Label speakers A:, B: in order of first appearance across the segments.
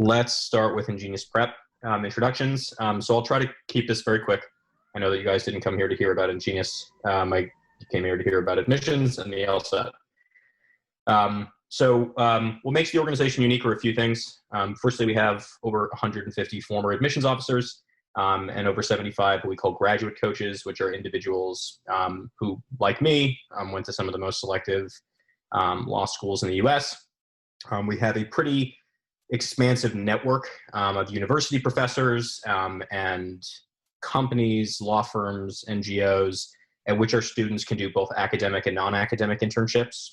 A: Let's start with InGenius Prep introductions. So I'll try to keep this very quick. I know that you guys didn't come here to hear about InGenius. I came here to hear about admissions and the LSAT. What makes the organization unique are a few things. Firstly, we have over 150 former admissions officers and over 75 what we call graduate coaches, which are individuals who, like me, went to some of the most selective law schools in the US. We have a pretty expansive network of university professors and companies, law firms, NGOs, at which our students can do both academic and non-academic internships.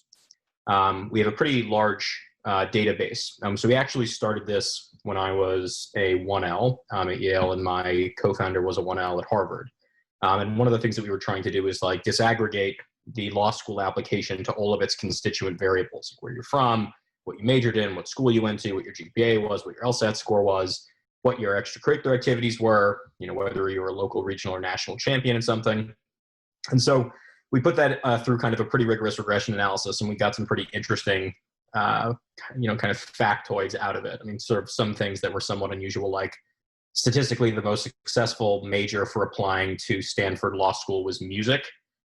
A: We have a pretty large database. So we actually started this when I was a 1L at Yale, and my co-founder was a 1L at Harvard. And one of the things that we were trying to do is like disaggregate the law school application to all of its constituent variables, like where you're from, what you majored in, what school you went to, what your GPA was, what your LSAT score was, what your extracurricular activities were, whether you were a local, regional, or national champion in something. And so we put that through kind of a pretty rigorous regression analysis, and we got some pretty interesting, kind of factoids out of it. I mean, sort of some things that were somewhat unusual, like statistically the most successful major for applying to Stanford Law School was music.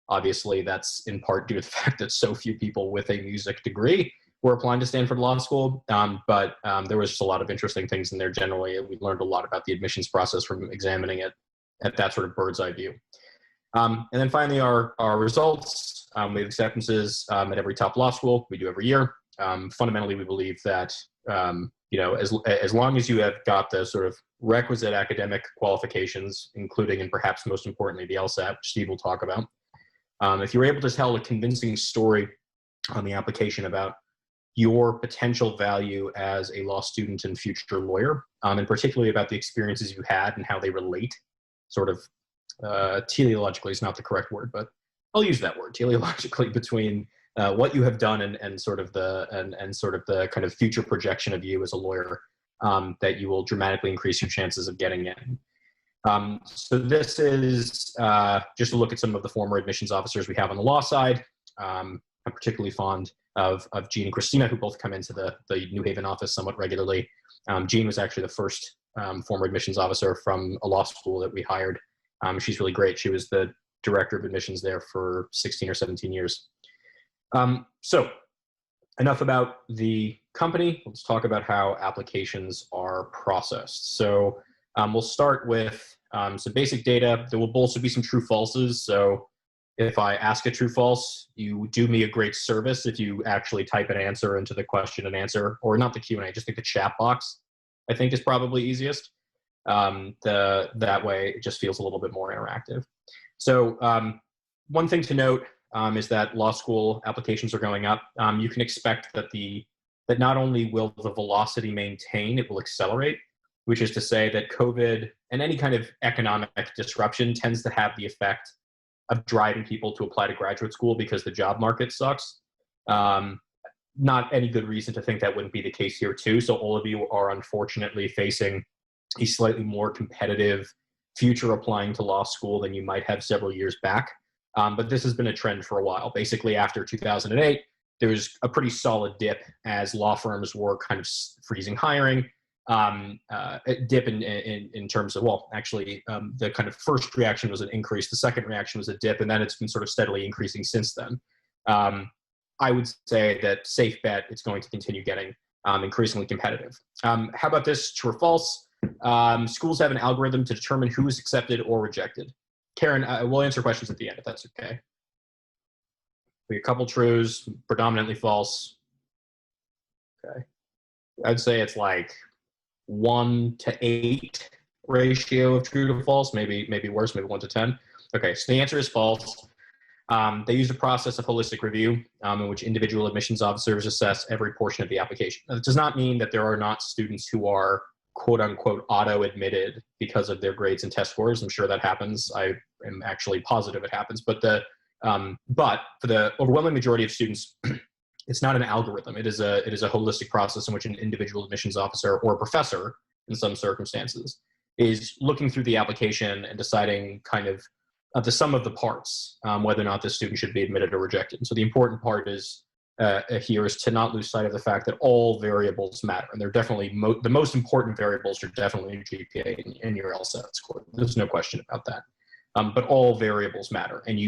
A: Obviously, that's in part due to the fact that so few people with a music degree were applying to Stanford Law School, but there was just a lot of interesting things in there generally. We learned a lot about the admissions process from examining it at that sort of bird's eye view. And then finally, our results. We have acceptances at every top law school. We do every year. Fundamentally, we believe that as long as you have got the sort of requisite academic qualifications, including and perhaps most importantly the LSAT, which Steve will talk about, if you're able to tell a convincing story on the application about your potential value as a law student and future lawyer, and particularly about the experiences you had and how they relate, sort of teleologically is not the correct word, but I'll use that word, teleologically, between what you have done and sort of the kind of future projection of you as a lawyer, that you will dramatically increase your chances of getting in. So this is just a look at some of the former admissions officers we have on the law side. I'm particularly fond of Jean and Christina, who both come into the New Haven office somewhat regularly. Jean was actually the first former admissions officer from a law school that we hired. She's really great. She was the director of admissions there for 16 or 17 years. So enough about the company. Let's talk about how applications are processed. So we'll start with some basic data. There will also be some true falses. So if I ask a true false, you do me a great service if you actually type an answer into the question and answer, or not the Q&A, just like the chat box, I think is probably easiest. That way it just feels a little bit more interactive. So one thing to note is that law school applications are going up. You can expect that not only will the velocity maintain, it will accelerate, which is to say that COVID and any kind of economic disruption tends to have the effect of driving people to apply to graduate school because the job market sucks. Not any good reason to think that wouldn't be the case here too. So all of you are unfortunately facing a slightly more competitive future applying to law school than you might have several years back. But this has been a trend for a while. Basically, after 2008, there was a pretty solid dip as law firms were kind of freezing hiring. A dip in terms of, the kind of first reaction was an increase. The second reaction was a dip, and then it's been sort of steadily increasing since then. I would say that safe bet it's going to continue getting increasingly competitive. How about this, true or false? Schools have an algorithm to determine who is accepted or rejected. Karen, we'll answer questions at the end if that's okay. We have a couple trues, predominantly false. Okay. I'd say it's like 1 to 8 ratio of true to false, maybe worse, maybe 1 to 10. Okay, so the answer is false. They use a process of holistic review in which individual admissions officers assess every portion of the application. Now, that does not mean that there are not students who are quote unquote auto-admitted because of their grades and test scores. I'm sure that happens. I am actually positive it happens. But for the overwhelming majority of students, it's not an algorithm. It is a holistic process in which an individual admissions officer or a professor, in some circumstances, is looking through the application and deciding kind of the sum of the parts, whether or not this student should be admitted or rejected. And so the important part is here is to not lose sight of the fact that all variables matter, and they're definitely the most important variables are definitely your GPA and your LSAT score. There's no question about that. But all variables matter, and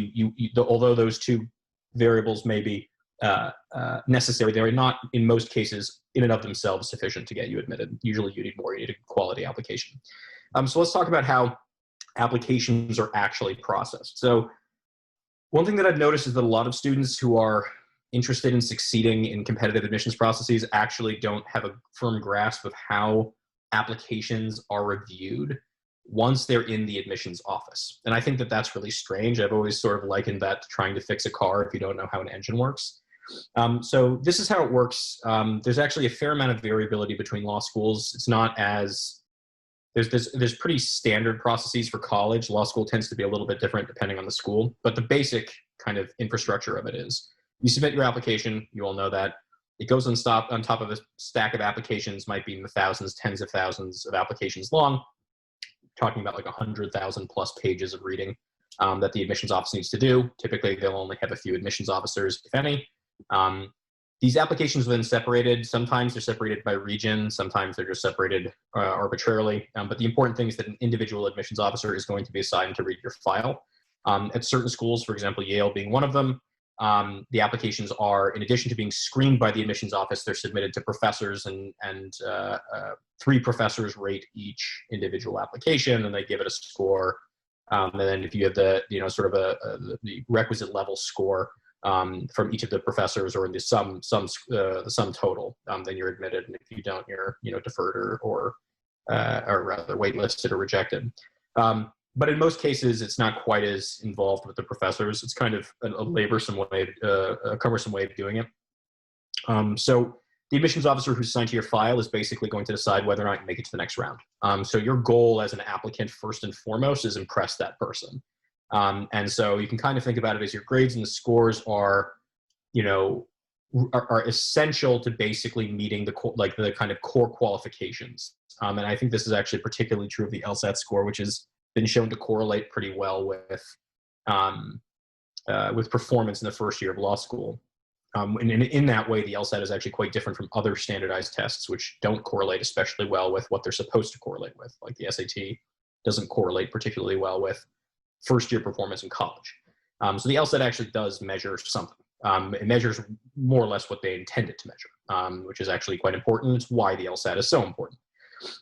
A: although those two variables may be necessary, they are not in most cases in and of themselves sufficient to get you admitted. Usually, you need more. You need a quality application. So let's talk about how applications are actually processed. So one thing that I've noticed is that a lot of students who are interested in succeeding in competitive admissions processes actually don't have a firm grasp of how applications are reviewed once they're in the admissions office. And I think that that's really strange. I've always sort of likened that to trying to fix a car if you don't know how an engine works. So this is how it works. There's actually a fair amount of variability between law schools. It's not as, there's pretty standard processes for college. Law school tends to be a little bit different depending on the school, but the basic kind of infrastructure of it is you submit your application, you all know that. It goes on top of a stack of applications, might be in the thousands, tens of thousands of applications long, talking about like 100,000 plus pages of reading that the admissions office needs to do. Typically, they'll only have a few admissions officers, if any. These applications are then separated. Sometimes they're separated by region. Sometimes they're just separated arbitrarily. But the important thing is that an individual admissions officer is going to be assigned to read your file. At certain schools, for example, Yale being one of them, the applications are, in addition to being screened by the admissions office, they're submitted to professors, and 3 professors rate each individual application, and they give it a score. And then if you have the the requisite level score from each of the professors, or in the sum total, then you're admitted. And if you don't, you're deferred or rather waitlisted or rejected. But in most cases, it's not quite as involved with the professors. It's kind of a laborsome way, a cumbersome way of doing it. So the admissions officer who's assigned to your file is basically going to decide whether or not you make it to the next round. So your goal as an applicant, first and foremost, is impress that person. And so you can kind of think about it as your grades and the scores are essential to basically meeting the kind of core qualifications. And I think this is actually particularly true of the LSAT score, which has been shown to correlate pretty well with performance in the first year of law school. And in that way, the LSAT is actually quite different from other standardized tests, which don't correlate especially well with what they're supposed to correlate with. Like the SAT doesn't correlate particularly well with first-year performance in college. So the LSAT actually does measure something. It measures more or less what they intend it to measure, which is actually quite important. It's why the LSAT is so important.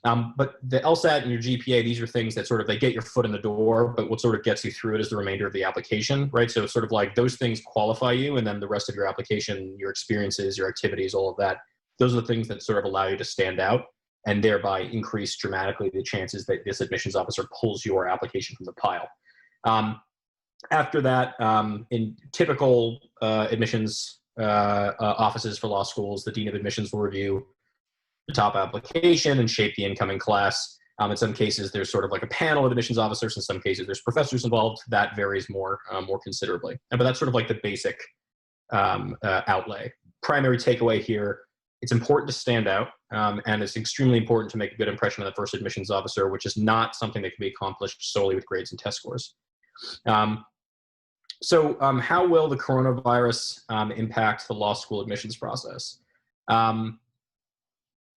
A: But the LSAT and your GPA, these are things that they get your foot in the door, but what sort of gets you through it is the remainder of the application, right? So it's sort of like those things qualify you, and then the rest of your application, your experiences, your activities, all of that, those are the things that sort of allow you to stand out and thereby increase dramatically the chances that this admissions officer pulls your application from the pile. After that, in typical admissions offices for law schools, the dean of admissions will review the top application and shape the incoming class. In some cases, there's sort of like a panel of admissions officers. In some cases, there's professors involved. That varies more considerably. But that's sort of like the basic outlay. Primary takeaway here, it's important to stand out, and it's extremely important to make a good impression on the first admissions officer, which is not something that can be accomplished solely with grades and test scores. So how will the coronavirus impact the law school admissions process?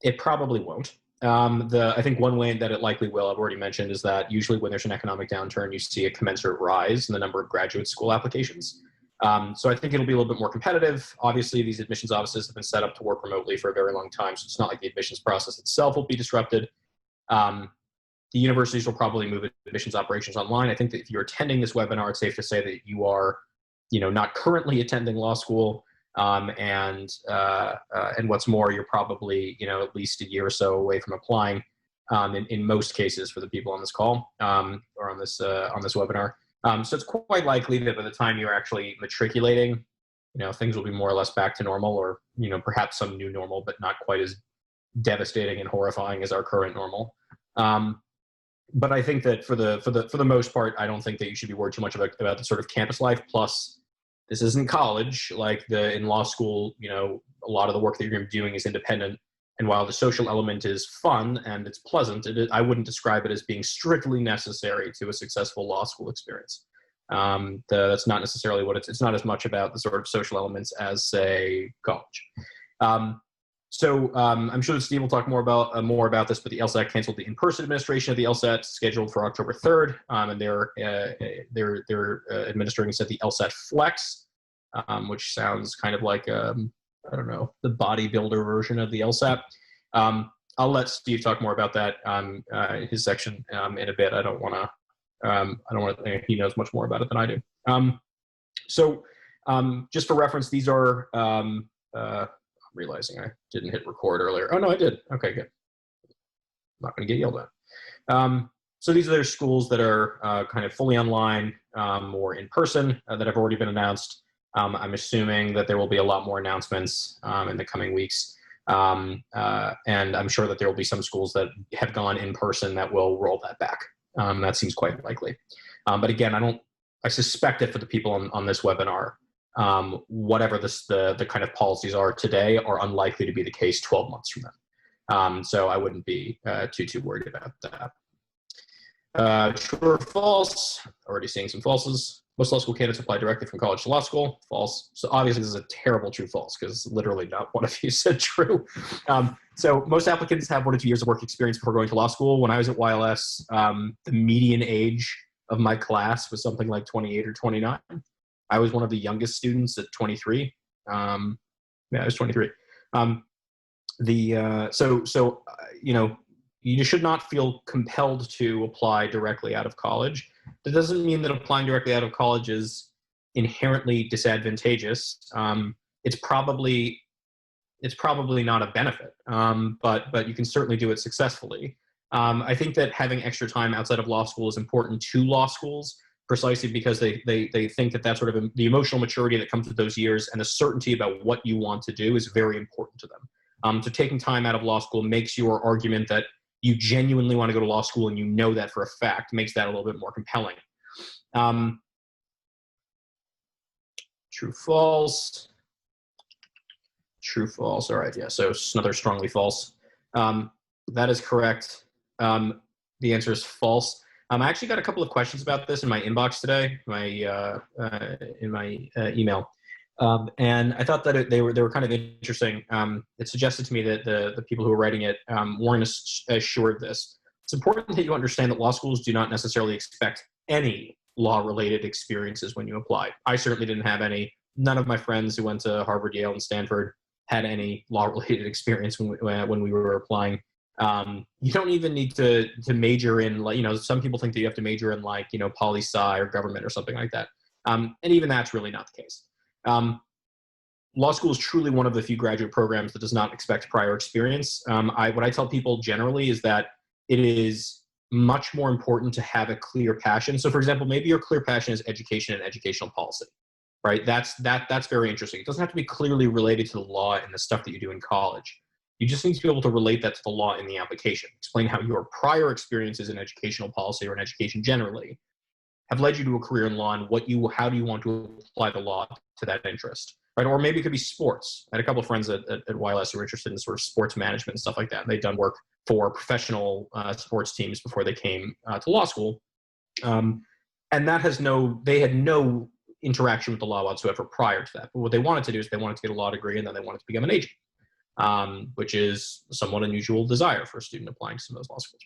A: It probably won't. I think one way that it likely will, I've already mentioned, is that usually when there's an economic downturn, you see a commensurate rise in the number of graduate school applications. So I think it'll be a little bit more competitive. Obviously, these admissions offices have been set up to work remotely for a very long time, so it's not like the admissions process itself will be disrupted. The universities will probably move admissions operations online. I think that if you're attending this webinar, it's safe to say that you are, not currently attending law school. And what's more, you're probably, at least a year or so away from applying, in most cases for the people on this call, or on this webinar. So it's quite likely that by the time you're actually matriculating, things will be more or less back to normal, or, perhaps some new normal, but not quite as devastating and horrifying as our current normal. But I think that for the most part, I don't think that you should be worried too much about the sort of campus life. Plus, this isn't college. Like in law school, a lot of the work that you're going to be doing is independent. And while the social element is fun and it's pleasant, I wouldn't describe it as being strictly necessary to a successful law school experience. That's not necessarily what it's not as much about the sort of social elements as, say, college. I'm sure that Steve will talk more about this, but the LSAT canceled the in-person administration of the LSAT scheduled for October 3rd, and they're administering instead the LSAT-Flex, which sounds kind of like I don't know, the bodybuilder version of the LSAT. I'll let Steve talk more about that his section in a bit. I don't want to think he knows much more about it than I do. Just for reference, these are. I'm realizing I didn't hit record earlier. Oh no, I did. Okay, good. I'm not going to get yelled at. So these are their schools that are kind of fully online or in person that have already been announced. I'm assuming that there will be a lot more announcements in the coming weeks. And I'm sure that there will be some schools that have gone in person that will roll that back. That seems quite likely. But again, I suspect that for the people on this webinar, whatever the kind of policies are today are unlikely to be the case 12 months from now. So I wouldn't be too worried about that. True or false? Already seeing some falses. Most law school candidates apply directly from college to law school. False. So obviously this is a terrible true false because literally not one of you said true. So most applicants have 1 to 2 years of work experience before going to law school. When I was at YLS, the median age of my class was something like 28 or 29. I was one of the youngest students at 23. I was 23. You should not feel compelled to apply directly out of college. That doesn't mean that applying directly out of college is inherently disadvantageous. It's probably not a benefit, but you can certainly do it successfully. I think that having extra time outside of law school is important to law schools, precisely because they think that sort of the emotional maturity that comes with those years and the certainty about what you want to do is very important to them. So taking time out of law school makes your argument that you genuinely want to go to law school and you know that for a fact, makes that a little bit more compelling. True, false. True, false. All right, yeah, so another strongly false. That is correct. The answer is false. I actually got a couple of questions about this in my inbox today, in my email. And I thought that they were kind of interesting. It suggested to me that the people who were writing it weren't as sure of this. It's important that you understand that law schools do not necessarily expect any law-related experiences when you apply. I certainly didn't have any. None of my friends who went to Harvard, Yale, and Stanford had any law-related experience when we were applying. You don't even need to major in, like, some people think that you have to major in, like, poli-sci or government or something like that. And even that's really not the case. Law school is truly one of the few graduate programs that does not expect prior experience. What I tell people generally is that it is much more important to have a clear passion. So for example, maybe your clear passion is education and educational policy, right? That's very interesting. It doesn't have to be clearly related to the law and the stuff that you do in college. You just need to be able to relate that to the law in the application. Explain how your prior experiences in educational policy or in education generally have led you to a career in law, and how do you want to apply the law to that interest, right? Or maybe it could be sports. I had a couple of friends at YLS who were interested in sort of sports management and stuff like that. And they'd done work for professional sports teams before they came to law school. And they had no interaction with the law whatsoever prior to that. But what they wanted to do is they wanted to get a law degree and then they wanted to become an agent, which is a somewhat unusual desire for a student applying to some of those law schools.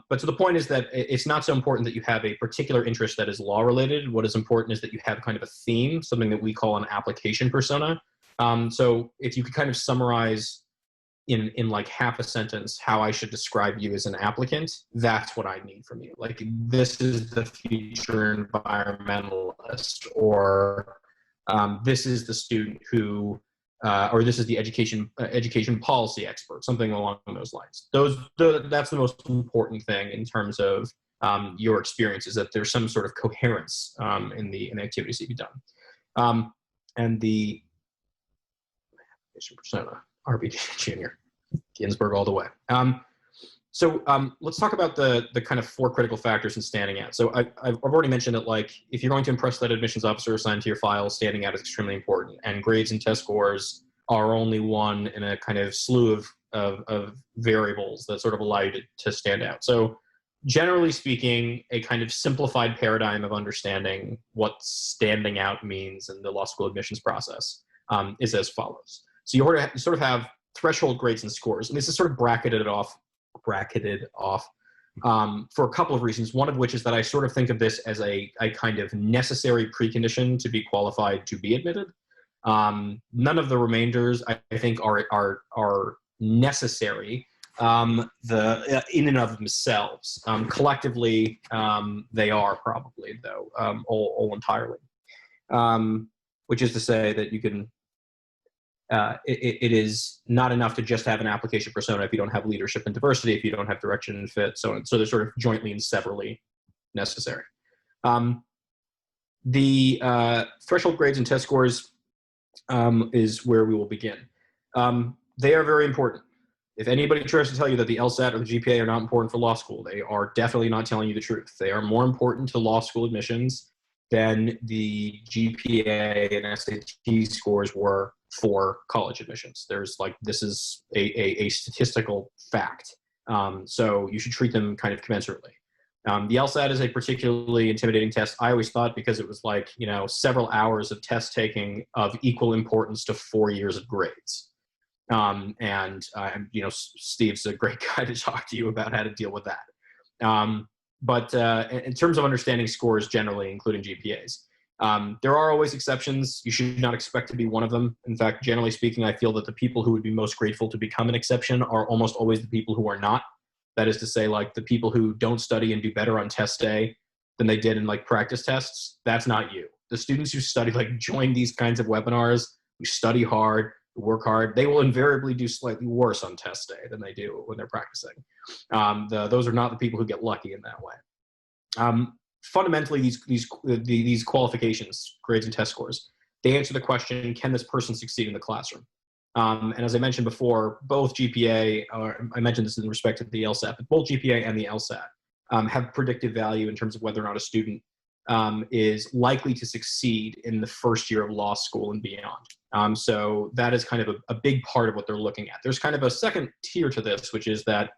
A: But so the point is that it's not so important that you have a particular interest that is law related. What is important is that you have kind of a theme, something that we call an application persona. So if you could kind of summarize in like half a sentence how I should describe you as an applicant, that's what I need from you. Like, this is the future environmentalist, or this is the student who, or this is the education policy expert, something along those lines. That's the most important thing in terms of your experience, is that there's some sort of coherence in the activities that you've done. And the persona, RBG Junior, Ginsburg all the way. Let's talk about the kind of 4 critical factors in standing out. So I've already mentioned that, like, if you're going to impress that admissions officer assigned to your file, standing out is extremely important. And grades and test scores are only one in a kind of slew of variables that sort of allow you to stand out. So generally speaking, a kind of simplified paradigm of understanding what standing out means in the law school admissions process is as follows. So you sort of have threshold grades and scores, and this is sort of bracketed off for a couple of reasons. One of which is that I sort of think of this as a kind of necessary precondition to be qualified to be admitted. None of the remainders, I think, are necessary in and of themselves. Collectively, they are probably, though, all entirely. Which is to say that you can. It is not enough to just have an application persona if you don't have leadership and diversity, if you don't have direction and fit, so they're sort of jointly and severally necessary. The threshold grades and test scores is where we will begin. They are very important. If anybody tries to tell you that the LSAT or the GPA are not important for law school, they are definitely not telling you the truth. They are more important to law school admissions than the GPA and SAT scores were for college admissions. This is a statistical fact. So you should treat them kind of commensurately. The LSAT is a particularly intimidating test, I always thought, because it was several hours of test taking of equal importance to 4 years of grades. Steve's a great guy to talk to you about how to deal with that. But in terms of understanding scores generally, including GPAs, there are always exceptions. You should not expect to be one of them. In fact, generally speaking, I feel that the people who would be most grateful to become an exception are almost always the people who are not. That is to say, the people who don't study and do better on test day than they did in practice tests. That's not you. The students who study, join these kinds of webinars, who study hard, work hard, they will invariably do slightly worse on test day than they do when they're practicing. Those are not the people who get lucky in that way. Fundamentally, these qualifications, grades and test scores, they answer the question, can this person succeed in the classroom? And as I mentioned before, both GPA, or I mentioned this in respect to the LSAT, but both GPA and the LSAT have predictive value in terms of whether or not a student is likely to succeed in the first year of law school and beyond. So that is kind of a big part of what they're looking at. There's kind of a second tier to this, which is that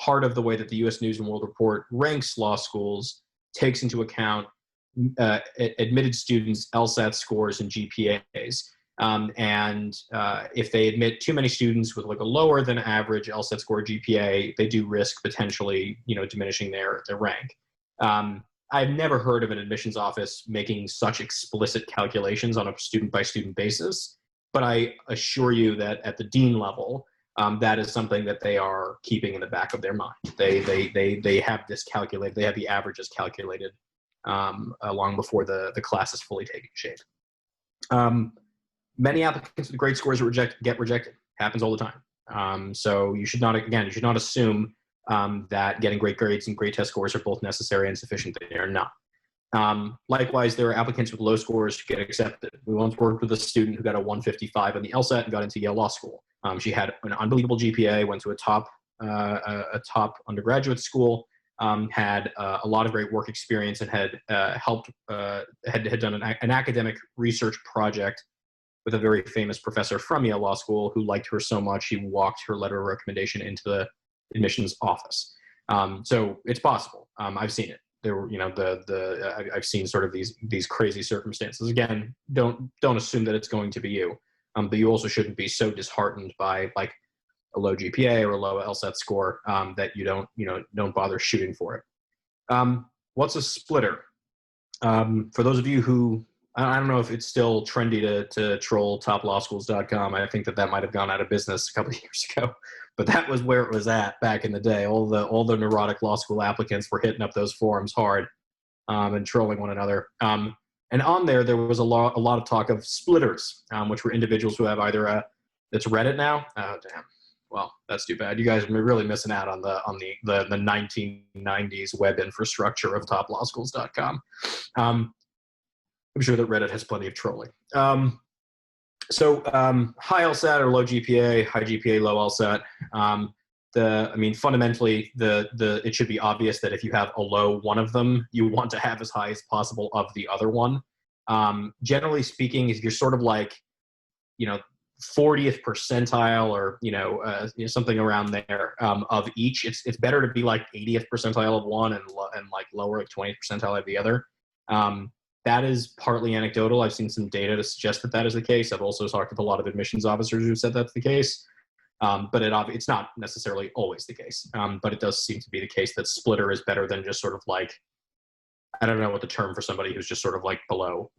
A: part of the way that the U.S. News and World Report ranks law schools takes into account admitted students' LSAT scores and GPAs. If they admit too many students with a lower than average LSAT score GPA, they do risk potentially, diminishing their rank. I've never heard of an admissions office making such explicit calculations on a student-by-student basis, but I assure you that at the dean level, that is something that they are keeping in the back of their mind. They have this calculated. They have the averages calculated long before the class is fully taking shape. Many applicants with great scores get rejected. Happens all the time. So you should not assume that getting great grades and great test scores are both necessary and sufficient. They are not. Likewise, there are applicants with low scores who get accepted. We once worked with a student who got a 155 on the LSAT and got into Yale Law School. She had an unbelievable GPA, went to a top undergraduate school, had a lot of great work experience, and had done an academic research project with a very famous professor from Yale Law School who liked her so much he walked her letter of recommendation into the admissions office. So it's possible. I've seen it. There were, I've seen sort of these crazy circumstances. Again, don't assume that it's going to be you, but you also shouldn't be so disheartened by a low GPA or a low LSAT score that you don't bother shooting for it. What's a splitter? For those of you who, I don't know if it's still trendy to troll toplawschools.com. I think that might have gone out of business a couple of years ago, but that was where it was at back in the day. All the neurotic law school applicants were hitting up those forums hard and trolling one another. And on there was a lot of talk of splitters, which were individuals who have either it's Reddit now. Oh damn. Well, that's too bad. You guys are really missing out on the 1990s web infrastructure of toplawschools.com. I'm sure that Reddit has plenty of trolling. High LSAT or low GPA, high GPA, low LSAT. Fundamentally, it should be obvious that if you have a low one of them, you want to have as high as possible of the other one. Generally speaking, if you're sort of 40th percentile or, something around there of each. It's better to be like 80th percentile of one and like lower, like 20th percentile of the other. That is partly anecdotal. I've seen some data to suggest that is the case. I've also talked with a lot of admissions officers who said that's the case. But it's not necessarily always the case. But it does seem to be the case that splitter is better than just sort of like, I don't know what the term for somebody who's just sort of like below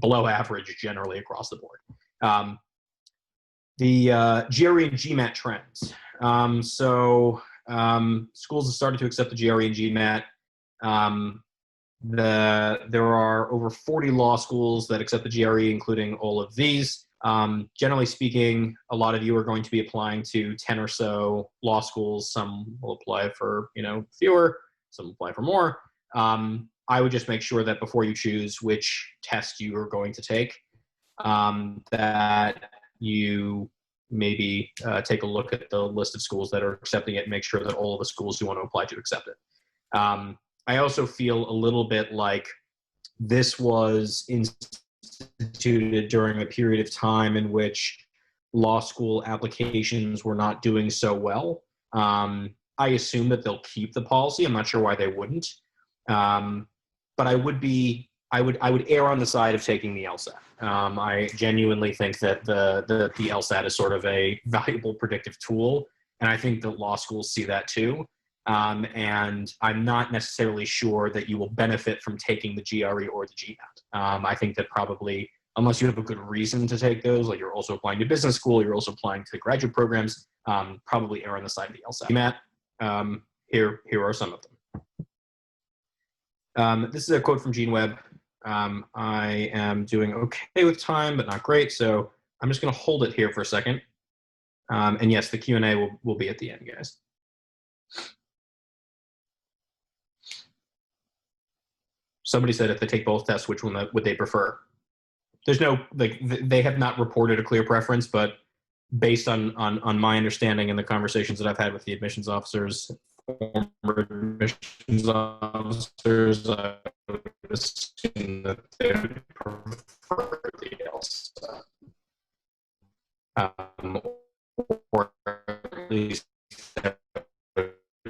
A: average generally across the board. The GRE and GMAT trends. Schools have started to accept the GRE and GMAT. There are over 40 law schools that accept the GRE, including all of these. Generally speaking, a lot of you are going to be applying to 10 or so law schools. Some will apply for, fewer, some will apply for more. I would just make sure that before you choose which test you are going to take, that you maybe take a look at the list of schools that are accepting it and make sure that all of the schools you want to apply to accept it. I also feel a little bit like this was instituted during a period of time in which law school applications were not doing so well. I assume that they'll keep the policy. I'm not sure why they wouldn't. But I would err on the side of taking the LSAT. I genuinely think that the LSAT is sort of a valuable predictive tool, and I think that law schools see that too. And I'm not necessarily sure that you will benefit from taking the GRE or the GMAT. I think that probably, unless you have a good reason to take those, like you're also applying to business school, you're also applying to graduate programs, probably err on the side of the LSAT. GMAT, here are some of them. This is a quote from Gene Webb. I am doing okay with time, but not great. So I'm just going to hold it here for a second. And yes, the Q&A will be at the end, guys. Somebody said if they take both tests, which one would they prefer? There's no, they have not reported a clear preference, but based on my understanding and the conversations that I've had with the admissions officers, former admissions officers, I would assume that they would prefer the LSAT. Or at least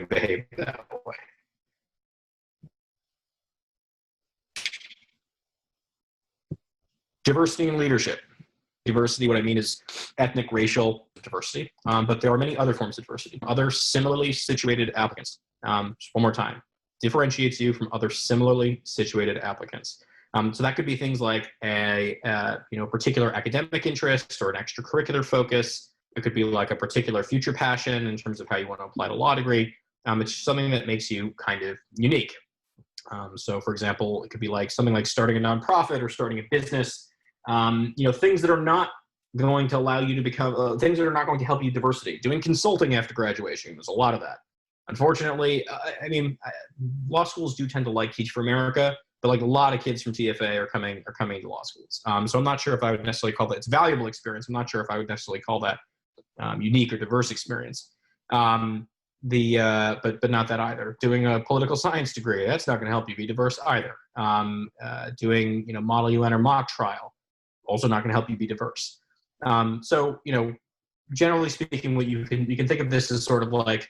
A: behave that way. Diversity in leadership. Diversity, what I mean is ethnic, racial diversity, but there are many other forms of diversity. Other similarly situated applicants. Just one more time. Differentiates you from other similarly situated applicants. So that could be things like a particular academic interest or an extracurricular focus. It could be like a particular future passion in terms of how you want to apply to law degree. It's something that makes you kind of unique. So for example, it could be like something like starting a nonprofit or starting a business. Things that are not going to allow you to become, things that are not going to help you diversity. Doing consulting after graduation, there's a lot of that. Unfortunately, law schools do tend to like Teach for America, but like a lot of kids from TFA are coming to law schools. So I'm not sure if I would necessarily call that, it's valuable experience. I'm not sure if I would necessarily call that unique or diverse experience. But not that either. Doing a political science degree, that's not going to help you be diverse either. Doing Model UN or mock trial, also not going to help you be diverse. Generally speaking, what you can think of this as sort of like,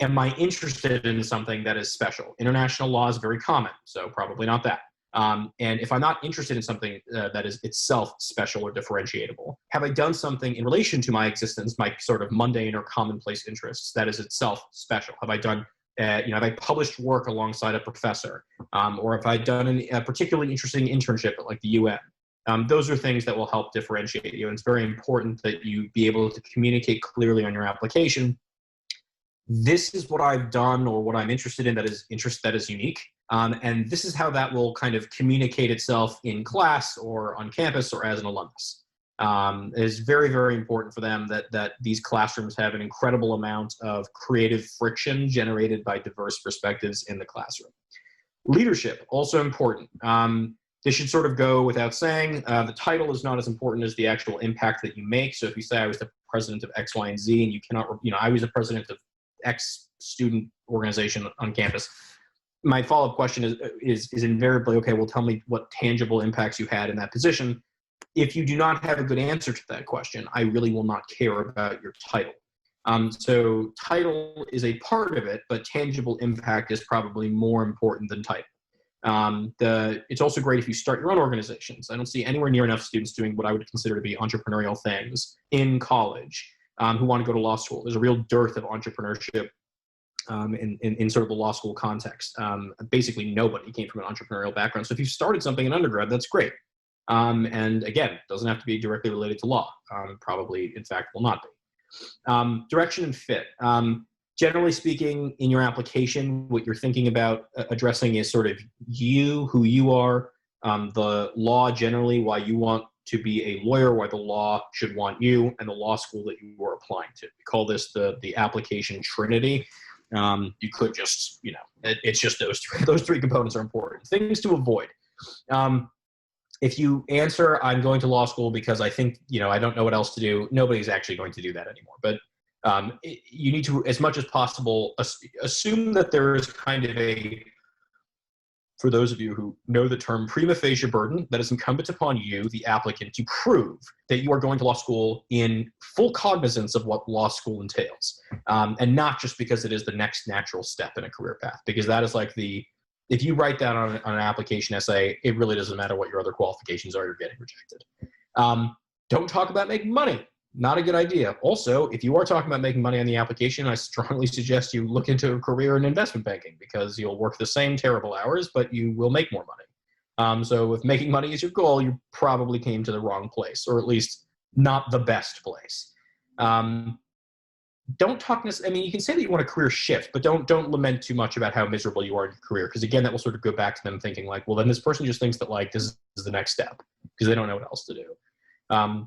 A: am I interested in something that is special? International law is very common, so probably not that. And if I'm not interested in something that is itself special or differentiatable, have I done something in relation to my existence, my sort of mundane or commonplace interests that is itself special? Have I done, have I published work alongside a professor? Or have I done a particularly interesting internship at like the UN? Those are things that will help differentiate you. And it's very important that you be able to communicate clearly on your application. This is what I've done or what I'm interested in that is unique. And this is how that will kind of communicate itself in class or on campus or as an alumnus. It is very, very important for them that these classrooms have an incredible amount of creative friction generated by diverse perspectives in the classroom. Leadership, also important. This should sort of go without saying. The title is not as important as the actual impact that you make. So if you say I was the president of X, Y, and Z, and you cannot, I was the president of X student organization on campus, my follow-up question is invariably, okay, well, tell me what tangible impacts you had in that position. If you do not have a good answer to that question, I really will not care about your title. So title is a part of it, but tangible impact is probably more important than title. It's also great if you start your own organizations. I don't see anywhere near enough students doing what I would consider to be entrepreneurial things in college who want to go to law school. There's a real dearth of entrepreneurship in sort of the law school context. Basically, nobody came from an entrepreneurial background. So if you started something in undergrad, that's great. And again, it doesn't have to be directly related to law. Probably, in fact, will not be. Direction and fit. Generally speaking, in your application, what you're thinking about addressing is sort of you, who you are, the law generally, why you want to be a lawyer, why the law should want you, and the law school that you are applying to. We call this the application trinity. You could just, it's just those three components are important. Things to avoid. If you answer, I'm going to law school because I think, I don't know what else to do, nobody's actually going to do that anymore. But you need to, as much as possible, assume that there is kind of for those of you who know the term, prima facie burden that is incumbent upon you, the applicant, to prove that you are going to law school in full cognizance of what law school entails, and not just because it is the next natural step in a career path, because that is like if you write that on an application essay, it really doesn't matter what your other qualifications are, you're getting rejected. Don't talk about making money. Not a good idea. Also, if you are talking about making money on the application, I strongly suggest you look into a career in investment banking because you'll work the same terrible hours, but you will make more money. So if making money is your goal, you probably came to the wrong place, or at least not the best place. Don't talk, you can say that you want a career shift, but don't lament too much about how miserable you are in your career, because again, that will sort of go back to them thinking like, well, then this person just thinks that like this is the next step because they don't know what else to do.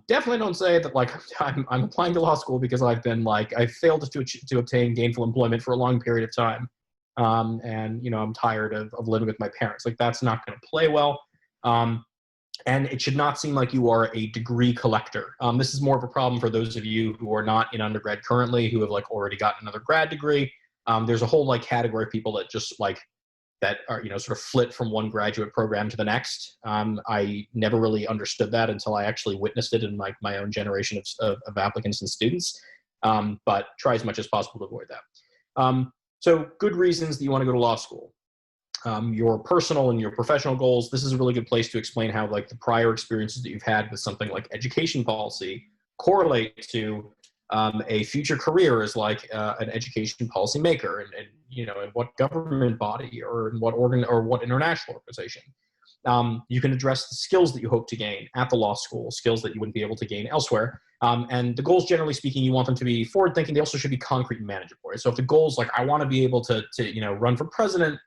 A: Definitely don't say that like I'm applying to law school because I've been like I failed to obtain gainful employment for a long period of time, and I'm tired of living with my parents. Like that's not going to play well, and it should not seem like you are a degree collector. This is more of a problem for those of you who are not in undergrad currently, who have like already gotten another grad degree. There's a whole like category of people that just like that are, sort of flit from one graduate program to the next. I never really understood that until I actually witnessed it in my own generation of applicants and students, but try as much as possible to avoid that. So good reasons that you want to go to law school. Your personal and your professional goals. This is a really good place to explain how like the prior experiences that you've had with something like education policy correlate to a future career as like an education policy maker, and in what government body or in what organ or what international organization. You can address the skills that you hope to gain at the law school, skills that you wouldn't be able to gain elsewhere. And the goals, generally speaking, you want them to be forward thinking. They also should be concrete and manageable. Right? So if the goals like I want to be able to run for president,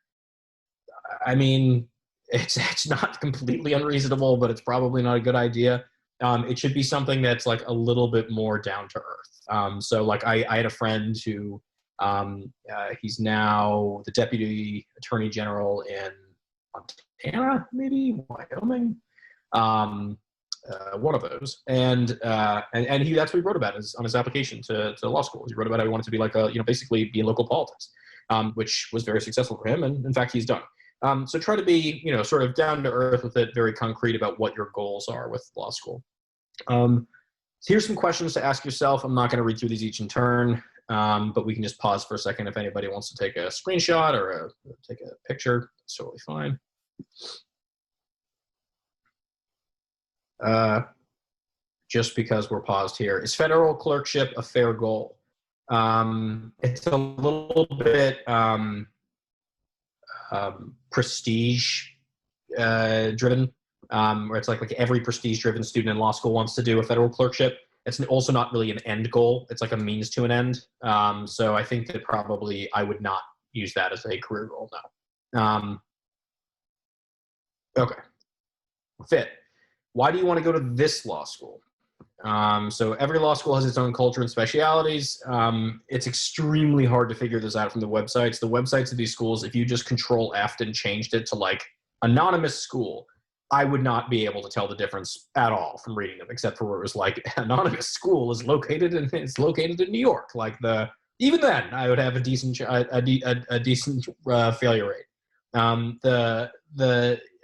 A: I mean, it's not completely unreasonable, but it's probably not a good idea. It should be something that's like a little bit more down to earth. So like I had a friend who he's now the deputy attorney general in Montana, maybe Wyoming, one of those, and he that's what he wrote about on his application to law school. He wrote about how he wanted to be like basically be in local politics, which was very successful for him, and in fact he's done. So try to be sort of down to earth with it, very concrete about what your goals are with law school. Here's some questions to ask yourself. I'm not going to read through these each in turn, but we can just pause for a second if anybody wants to take a screenshot or take a picture. It's totally fine. Just because we're paused here. Is federal clerkship a fair goal? It's a little bit prestige driven, where it's like every prestige driven student in law school wants to do a federal clerkship. It's also not really an end goal. It's like a means to an end. So I think that probably I would not use that as a career goal now. Okay. Fit. Why do you want to go to this law school? So every law school has its own culture and specialities. It's extremely hard to figure this out from the websites. The websites of these schools, if you just Control F and changed it to like anonymous school, I would not be able to tell the difference at all from reading them, except for where it was like anonymous school is located in New York. Like even then I would have a decent failure rate.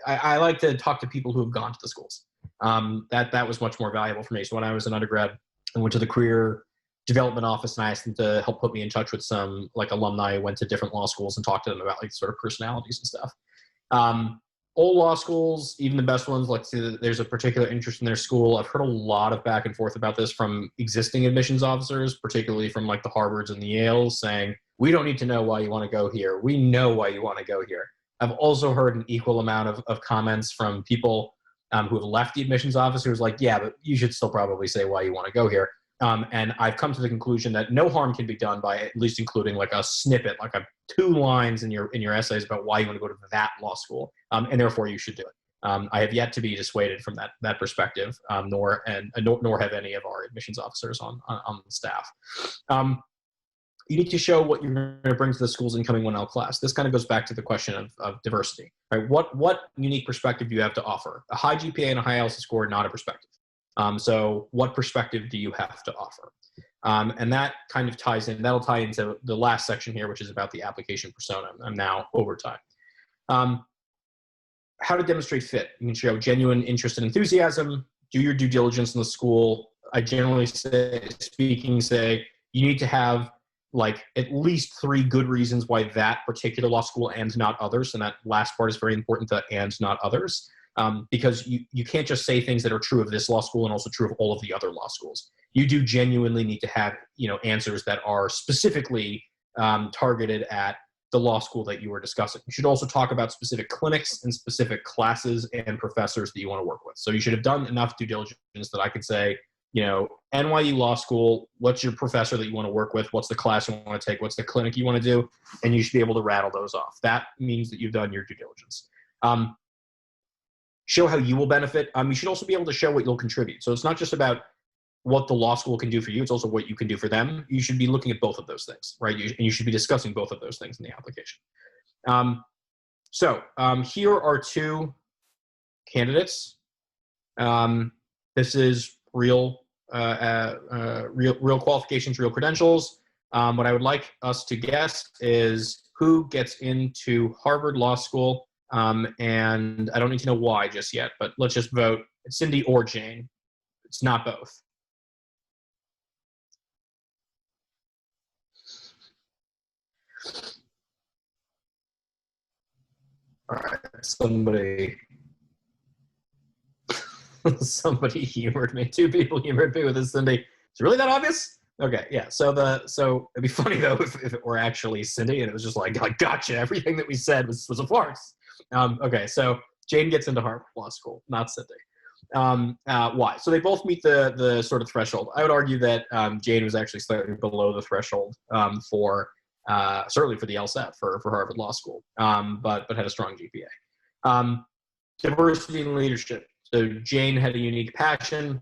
A: I like to talk to people who have gone to the schools. That was much more valuable for me. So when I was an undergrad, I went to the career development office and I asked them to help put me in touch with some like alumni who went to different law schools and talk to them about like sort of personalities and stuff. All law schools, even the best ones, like there's a particular interest in their school. I've heard a lot of back and forth about this from existing admissions officers, particularly from like the Harvards and the Yales, saying, we don't need to know why you want to go here. We know why you want to go here. I've also heard an equal amount of comments from people who have left the admissions office who's like, yeah, but you should still probably say why you want to go here. And I've come to the conclusion that no harm can be done by at least including like a snippet, like 2 lines in your essays about why you want to go to that law school, and therefore you should do it. I have yet to be dissuaded from that perspective, nor have any of our admissions officers on the staff. You need to show what you're going to bring to the school's incoming 1L class. This kind of goes back to the question of diversity, right? What unique perspective do you have to offer? A high GPA and a high LSAT score, not a perspective. So what perspective do you have to offer? And that kind of ties in, that'll tie into the last section here, which is about the application persona. I'm now over time. How to demonstrate fit. You can show genuine interest and enthusiasm, do your due diligence in the school. I generally say you need to have like at least 3 good reasons why that particular law school and not others. And that last part is very important, the and not others. Because you can't just say things that are true of this law school and also true of all of the other law schools. You do genuinely need to have, answers that are specifically targeted at the law school that you are discussing. You should also talk about specific clinics and specific classes and professors that you want to work with. So you should have done enough due diligence that I could say, NYU Law School, what's your professor that you want to work with? What's the class you want to take? What's the clinic you want to do? And you should be able to rattle those off. That means that you've done your due diligence. Show how you will benefit. You should also be able to show what you'll contribute. So it's not just about what the law school can do for you. It's also what you can do for them. You should be looking at both of those things, right? And you should be discussing both of those things in the application. Here are 2 candidates. This is real qualifications, real credentials. What I would like us to guess is who gets into Harvard Law School. And I don't need to know why just yet, but let's just vote. It's Cindy or Jane. It's not both. All right, somebody humored me. 2 people humored me with this, Cindy. Is it really that obvious? Okay, yeah. So it'd be funny though if it were actually Cindy and it was just like gotcha. Everything that we said was a farce. Okay, so Jane gets into Harvard Law School, not Cindy. Why? So they both meet the sort of threshold. I would argue that Jane was actually slightly below the threshold for certainly for the LSAT for Harvard Law School, but had a strong GPA. Diversity and leadership. So Jane had a unique passion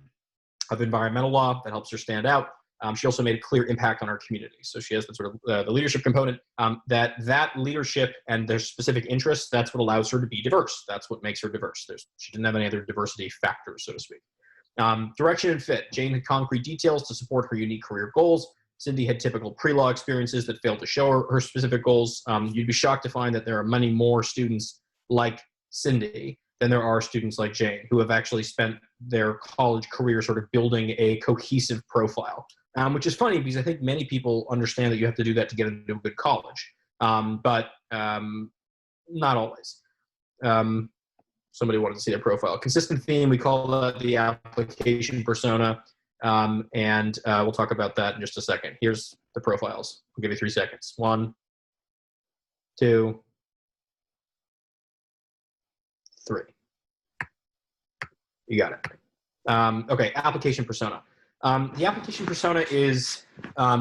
A: of environmental law that helps her stand out. She also made a clear impact on our community. So she has the sort of the leadership component. That leadership and their specific interests, that's what allows her to be diverse. That's what makes her diverse. She didn't have any other diversity factors, so to speak. Direction and fit. Jane had concrete details to support her unique career goals. Cindy had typical pre-law experiences that failed to show her specific goals. You'd be shocked to find that there are many more students like Cindy than there are students like Jane who have actually spent their college career sort of building a cohesive profile, which is funny because I think many people understand that you have to do that to get into a good college, but not always. Somebody wanted to see their profile. Consistent theme, we call that the application persona, and we'll talk about that in just a second. Here's the profiles. I'll give you 3 seconds. 1, 2, 3. You got it. Okay, application persona. The application persona is,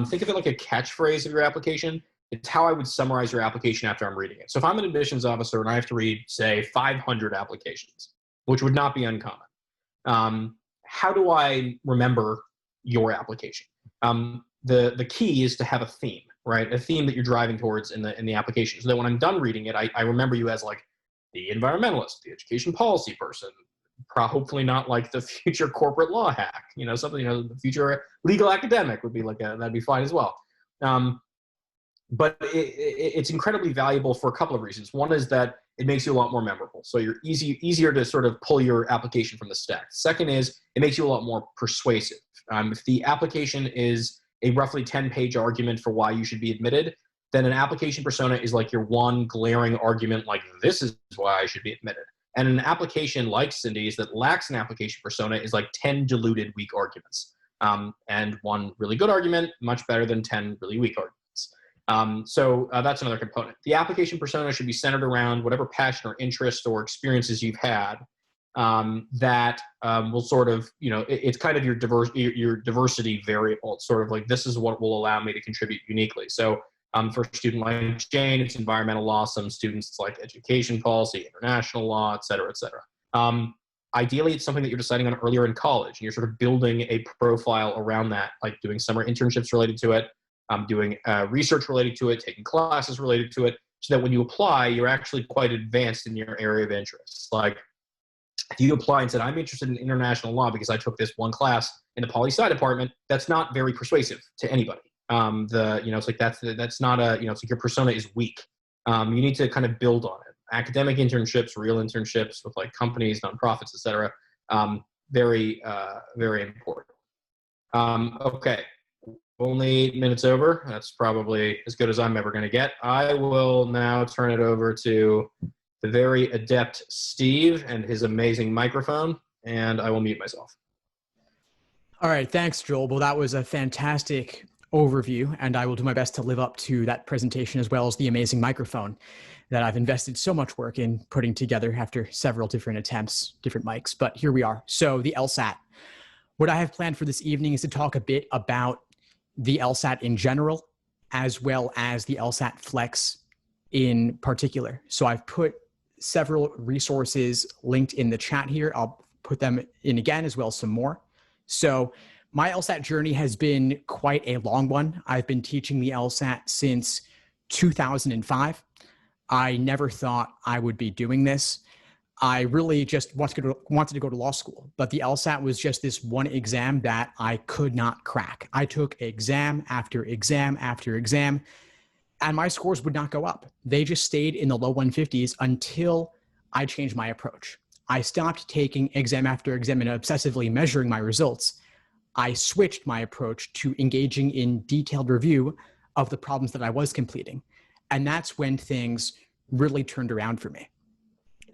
A: think of it like a catchphrase of your application. It's how I would summarize your application after I'm reading it. So if I'm an admissions officer and I have to read, say, 500 applications, which would not be uncommon, how do I remember your application? The key is to have a theme, right? A theme that you're driving towards in the application, so that when I'm done reading it, I remember you as like the environmentalist, the education policy person, hopefully not like the future corporate law hack, something, the future legal academic would be like that'd be fine as well. but it's incredibly valuable for a couple of reasons. One is that it makes you a lot more memorable. So you're easier to sort of pull your application from the stack. Second is it makes you a lot more persuasive. If the application is a roughly 10-page argument for why you should be admitted, then an application persona is like your one glaring argument, like this is why I should be admitted. And an application like Cindy's that lacks an application persona is like 10 diluted weak arguments. And one really good argument, much better than 10 really weak arguments. So that's another component. The application persona should be centered around whatever passion or interest or experiences you've had that will sort of, it's kind of your diversity variable. It's sort of like, this is what will allow me to contribute uniquely. So for a student like Jane, it's environmental law. Some students, it's like education policy, international law, et cetera, et cetera. Ideally, it's something that you're deciding on earlier in college. And you're sort of building a profile around that, like doing summer internships related to it, doing research related to it, taking classes related to it, so that when you apply, you're actually quite advanced in your area of interest. Like if you apply and said, I'm interested in international law because I took this one class in the poli-sci department, that's not very persuasive to anybody. It's like that's not a, it's like your persona is weak. You need to kind of build on it. Academic internships, real internships with like companies, nonprofits, et cetera. Very, very important. Okay. Only 8 minutes over. That's probably as good as I'm ever going to get. I will now turn it over to the very adept Steve and his amazing microphone, and I will mute myself.
B: All right. Thanks, Joel. Well, that was a fantastic overview, and I will do my best to live up to that presentation as well as the amazing microphone that I've invested so much work in putting together after several different attempts, different mics. But here we are. So the LSAT. What I have planned for this evening is to talk a bit about the LSAT in general, as well as the LSAT-Flex in particular. So I've put several resources linked in the chat here. I'll put them in again, as well as some more. So my LSAT journey has been quite a long one. I've been teaching the LSAT since 2005. I never thought I would be doing this. I really just wanted to go to law school, but the LSAT was just this one exam that I could not crack. I took exam after exam after exam, and my scores would not go up. They just stayed in the low 150s until I changed my approach. I stopped taking exam after exam and obsessively measuring my results. I switched my approach to engaging in detailed review of the problems that I was completing. And that's when things really turned around for me.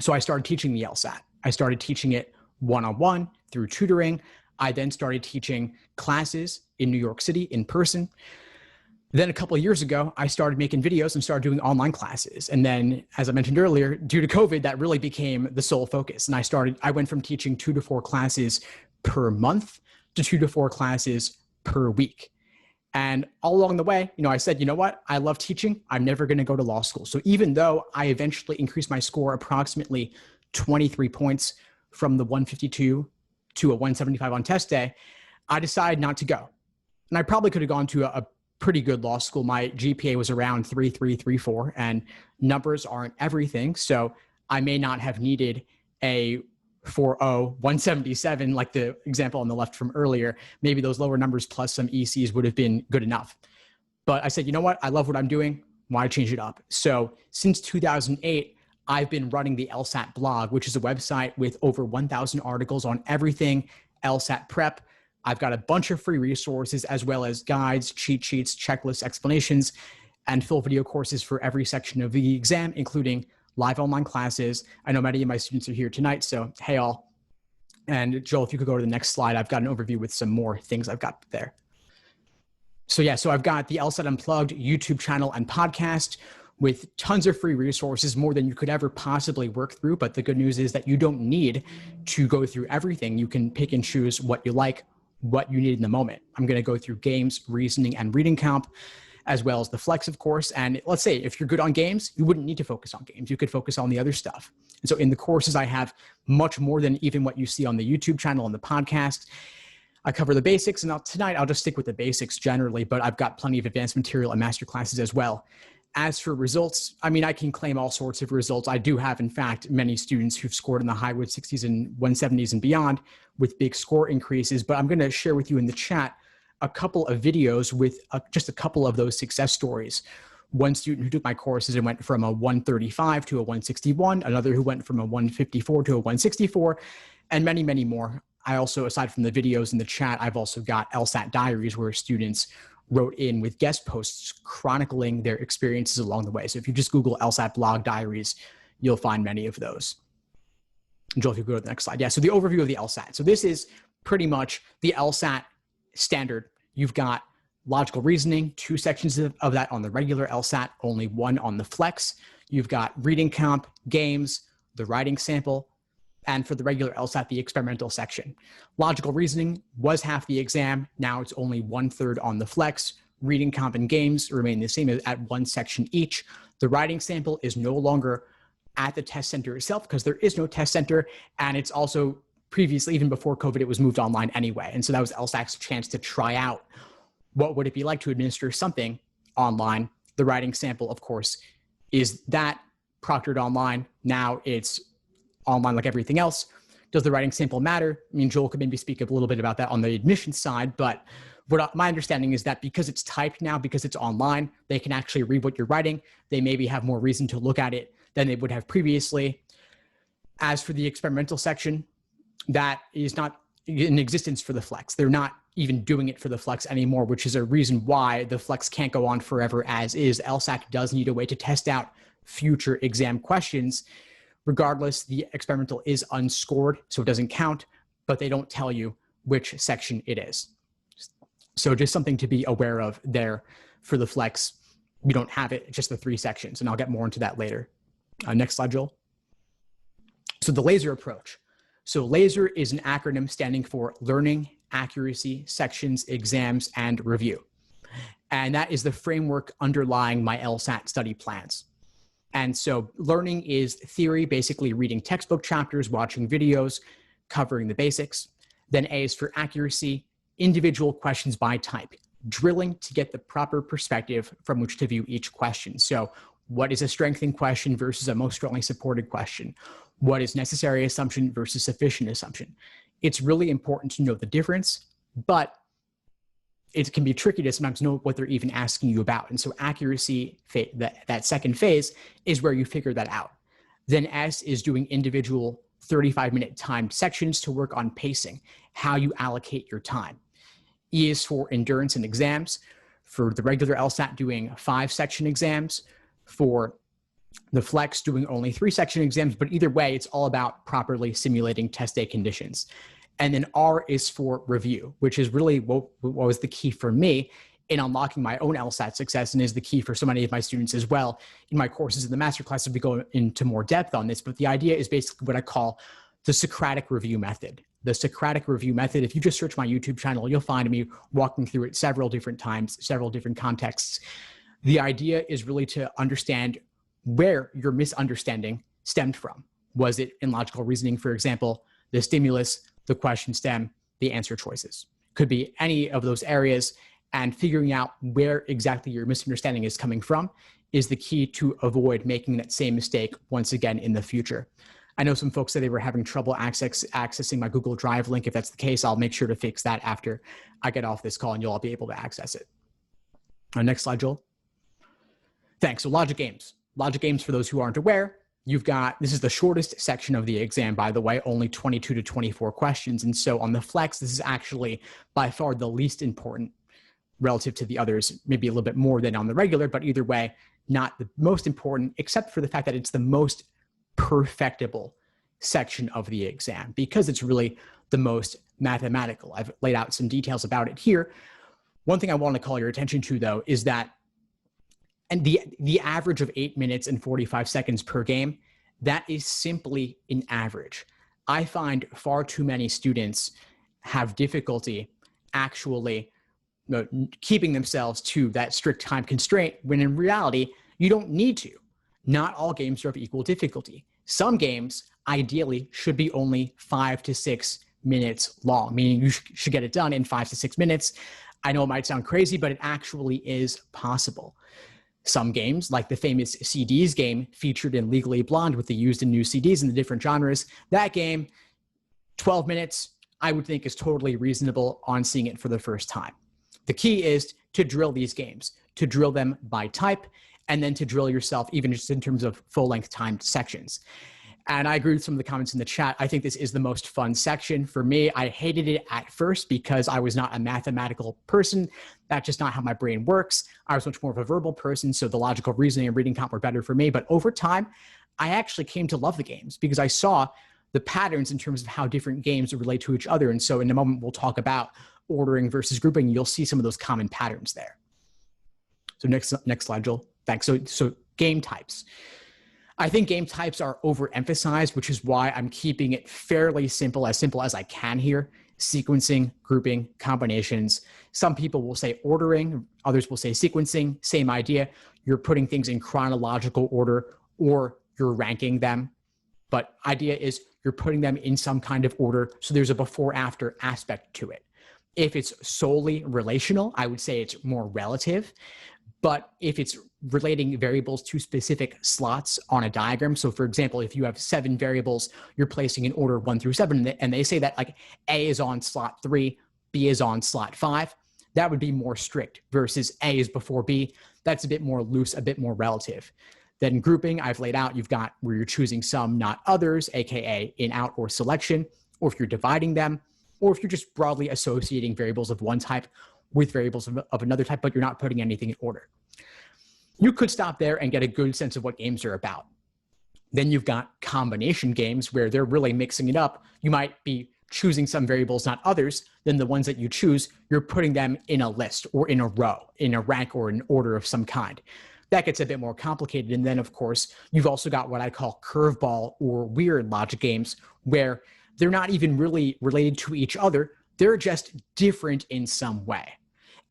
B: So I started teaching the LSAT. I started teaching it one-on-one through tutoring. I then started teaching classes in New York City in person. Then a couple of years ago, I started making videos and started doing online classes. And then, as I mentioned earlier, due to COVID, that really became the sole focus. And I went from teaching 2 to 4 classes per month to 2 to 4 classes per week. And all along the way, I said, you know what? I love teaching. I'm never going to go to law school. So even though I eventually increased my score approximately 23 points from the 152 to a 175 on test day, I decided not to go. And I probably could have gone to a pretty good law school. My GPA was around 3.3, 3.4, and numbers aren't everything. So I may not have needed a 4.0, 177, like the example on the left from earlier. Maybe those lower numbers plus some ECs would have been good enough. But I said, you know what? I love what I'm doing. Why change it up? So since 2008, I've been running the LSAT blog, which is a website with over 1,000 articles on everything LSAT prep. I've got a bunch of free resources as well as guides, cheat sheets, checklists, explanations, and full video courses for every section of the exam, including live online classes. I know many of my students are here tonight, so hey all. And Joel, if you could go to the next slide, I've got an overview with some more things I've got there. So I've got the LSAT Unplugged YouTube channel and podcast with tons of free resources, more than you could ever possibly work through. But the good news is that you don't need to go through everything. You can pick and choose what you like, what you need in the moment. I'm going to go through games, reasoning, and reading comp, as well as the flex, of course. And let's say if you're good on games, you wouldn't need to focus on games. You could focus on the other stuff. And so in the courses, I have much more than even what you see on the YouTube channel and the podcast. I cover the basics, and tonight I'll just stick with the basics generally, but I've got plenty of advanced material and master classes as well. As for results, I mean, I can claim all sorts of results. I do have, in fact, many students who've scored in the high 160s and 170s and beyond with big score increases, but I'm going to share with you in the chat a couple of videos with just a couple of those success stories. one student who took my courses and went from a 135 to a 161, another who went from a 154 to a 164, and many, many more. I also, aside from the videos in the chat, I've also got LSAT diaries where students wrote in with guest posts chronicling their experiences along the way. So if you just Google LSAT blog diaries, you'll find many of those. Joel, if you go to the next slide. Yeah, so the overview of the LSAT. So this is pretty much the LSAT standard. You've got logical reasoning, 2 sections of that on the regular LSAT, only 1 on the Flex. You've got reading comp, games, the writing sample, and for the regular LSAT, the experimental section. Logical reasoning was half the exam. Now it's only 1/3 on the Flex. Reading comp and games remain the same at 1 section each. The writing sample is no longer at the test center itself because there is no test center. And it's also previously, even before COVID, it was moved online anyway. And so that was LSAT's chance to try out what would it be like to administer something online. The writing sample, of course, is that proctored online. Now it's online like everything else. Does the writing sample matter? I mean, Joel could maybe speak a little bit about that on the admissions side, but my understanding is that because it's typed now, because it's online, they can actually read what you're writing. They maybe have more reason to look at it than they would have previously. As for the experimental section, that is not in existence for the Flex. They're not even doing it for the Flex anymore, which is a reason why the Flex can't go on forever as is. LSAC does need a way to test out future exam questions. Regardless, the experimental is unscored, so it doesn't count, but they don't tell you which section it is. So just something to be aware of there for the Flex. We don't have it, just the 3 sections, and I'll get more into that later. Next slide, Joel. So the LASER approach. So LASER is an acronym standing for Learning, Accuracy, Sections, Exams, and Review. And that is the framework underlying my LSAT study plans. And so learning is theory, basically reading textbook chapters, watching videos, covering the basics. Then A is for accuracy, individual questions by type, drilling to get the proper perspective from which to view each question. So what is a strengthening question versus a most strongly supported question? What is necessary assumption versus sufficient assumption? It's really important to know the difference, but it can be tricky to sometimes know what they're even asking you about. And so accuracy, that second phase, is where you figure that out. Then S is doing individual 35-minute timed sections to work on pacing, how you allocate your time. E is for endurance and exams. For the regular LSAT, doing 5-section exams. For the Flex, doing only 3-section exams. But either way, it's all about properly simulating test day conditions. And then R is for review, which is really what was the key for me in unlocking my own LSAT success, and is the key for so many of my students as well. In my courses in the master classes, we go into more depth on this, but the idea is basically what I call the Socratic review method. The Socratic review method, if you just search my YouTube channel, you'll find me walking through it several different times, several different contexts. The idea is really to understand where your misunderstanding stemmed from. Was it in logical reasoning, for example, the stimulus, the question stem, the answer choices? Could be any of those areas, and figuring out where exactly your misunderstanding is coming from is the key to avoid making that same mistake once again in the future. I know some folks said they were having trouble accessing my Google Drive link. If that's the case, I'll make sure to fix that after I get off this call, and you'll all be able to access it. Next slide, Joel. Thanks. So logic games. Logic games, for those who aren't aware, you've got, this is the shortest section of the exam, by the way, only 22 to 24 questions. And so on the Flex, this is actually by far the least important relative to the others, maybe a little bit more than on the regular, but either way, not the most important, except for the fact that it's the most perfectible section of the exam because it's really the most mathematical. I've laid out some details about it here. One thing I want to call your attention to, though, is that and the average of 8 minutes and 45 seconds per game, that is simply an average. I find far too many students have difficulty actually keeping themselves to that strict time constraint, when in reality, you don't need to. Not all games are of equal difficulty. Some games, ideally, should be only 5 to 6 minutes long, meaning you should get it done in 5 to 6 minutes. I know it might sound crazy, but it actually is possible. Some games, like the famous CDs game featured in Legally Blonde with the used and new CDs in the different genres, that game, 12 minutes, I would think is totally reasonable on seeing it for the first time. The key is to drill these games, to drill them by type, and then to drill yourself even just in terms of full-length timed sections. And I agree with some of the comments in the chat. I think this is the most fun section. For me, I hated it at first because I was not a mathematical person. That's just not how my brain works. I was much more of a verbal person, so the logical reasoning and reading comp were better for me. But over time, I actually came to love the games because I saw the patterns in terms of how different games relate to each other. And so in a moment, we'll talk about ordering versus grouping. You'll see some of those common patterns there. So next slide, Joel. Thanks. So game types. I think game types are overemphasized, which is why I'm keeping it fairly simple as I can here. Sequencing, grouping, combinations. Some people will say ordering, others will say sequencing, same idea. You're putting things in chronological order or you're ranking them. But idea is you're putting them in some kind of order, so there's a before-after aspect to it. If it's solely relational, I would say it's more relative. But if it's relating variables to specific slots on a diagram, so for example, if you have 7 variables, you're placing in order 1 through 7, and they say that like A is on slot 3, B is on slot 5, that would be more strict versus A is before B. That's a bit more loose, a bit more relative. Then grouping, I've laid out, you've got where you're choosing some, not others, AKA in, out, or selection, or if you're dividing them, or if you're just broadly associating variables of one type with variables of another type, but you're not putting anything in order. You could stop there and get a good sense of what games are about. Then you've got combination games where they're really mixing it up. You might be choosing some variables, not others. Then the ones that you choose, you're putting them in a list or in a row, in a rank or an order of some kind. That gets a bit more complicated. And then, of course, you've also got what I call curveball or weird logic games where they're not even really related to each other. They're just different in some way.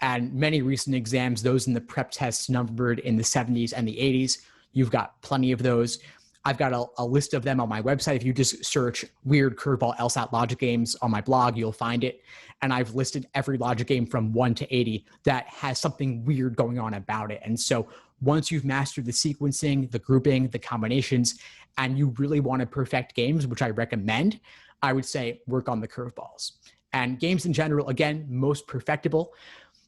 B: And many recent exams, those in the prep tests numbered in the 70s and the 80s, you've got plenty of those. I've got a list of them on my website. If you just search weird curveball LSAT logic games on my blog, you'll find it. And I've listed every logic game from 1 to 80 that has something weird going on about it. And so once you've mastered the sequencing, the grouping, the combinations, and you really want to perfect games, which I recommend, I would say work on the curveballs. And games in general, again, most perfectible.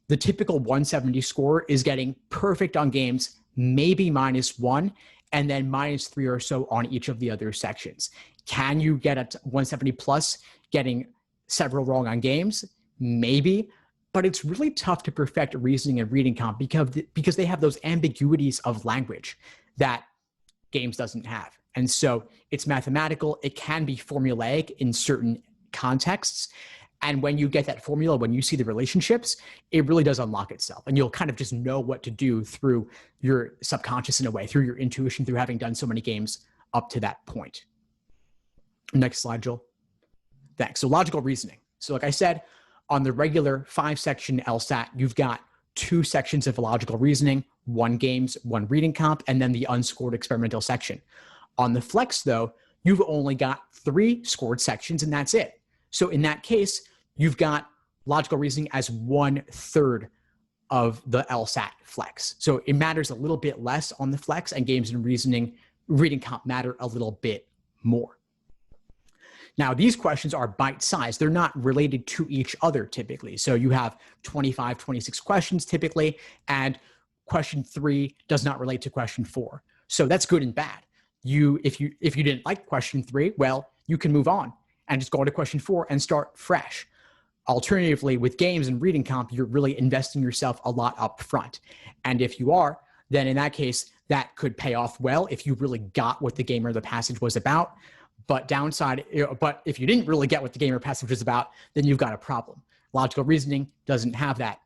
B: The typical 170 score is getting perfect on games, maybe -1, and then -3 or so on each of the other sections. Can you get a 170 plus getting several wrong on games? Maybe, but it's really tough to perfect reasoning and reading comp because they have those ambiguities of language that games doesn't have. And so it's mathematical. It can be formulaic in certain contexts. And when you get that formula, when you see the relationships, it really does unlock itself. And you'll kind of just know what to do through your subconscious in a way, through your intuition, through having done so many games up to that point. Next slide, Joel. Thanks. So logical reasoning. So like I said, on the regular 5-section LSAT, you've got 2 sections of logical reasoning, 1 games, 1 reading comp, and then the unscored experimental section. On the Flex, though, you've only got 3 scored sections, and that's it. So in that case, you've got logical reasoning as 1/3 of the LSAT Flex. So it matters a little bit less on the Flex, and games and reasoning, reading comp matter a little bit more. Now, these questions are bite-sized. They're not related to each other typically. So you have 25, 26 questions typically, and question 3 does not relate to question 4. So that's good and bad. If you didn't like question 3, well, you can move on and just go to question 4 and start fresh. Alternatively, with games and reading comp, you're really investing yourself a lot up front. And if you are, then in that case, that could pay off well if you really got what the game or the passage was about. But but if you didn't really get what the game or passage was about, then you've got a problem. Logical reasoning doesn't have that.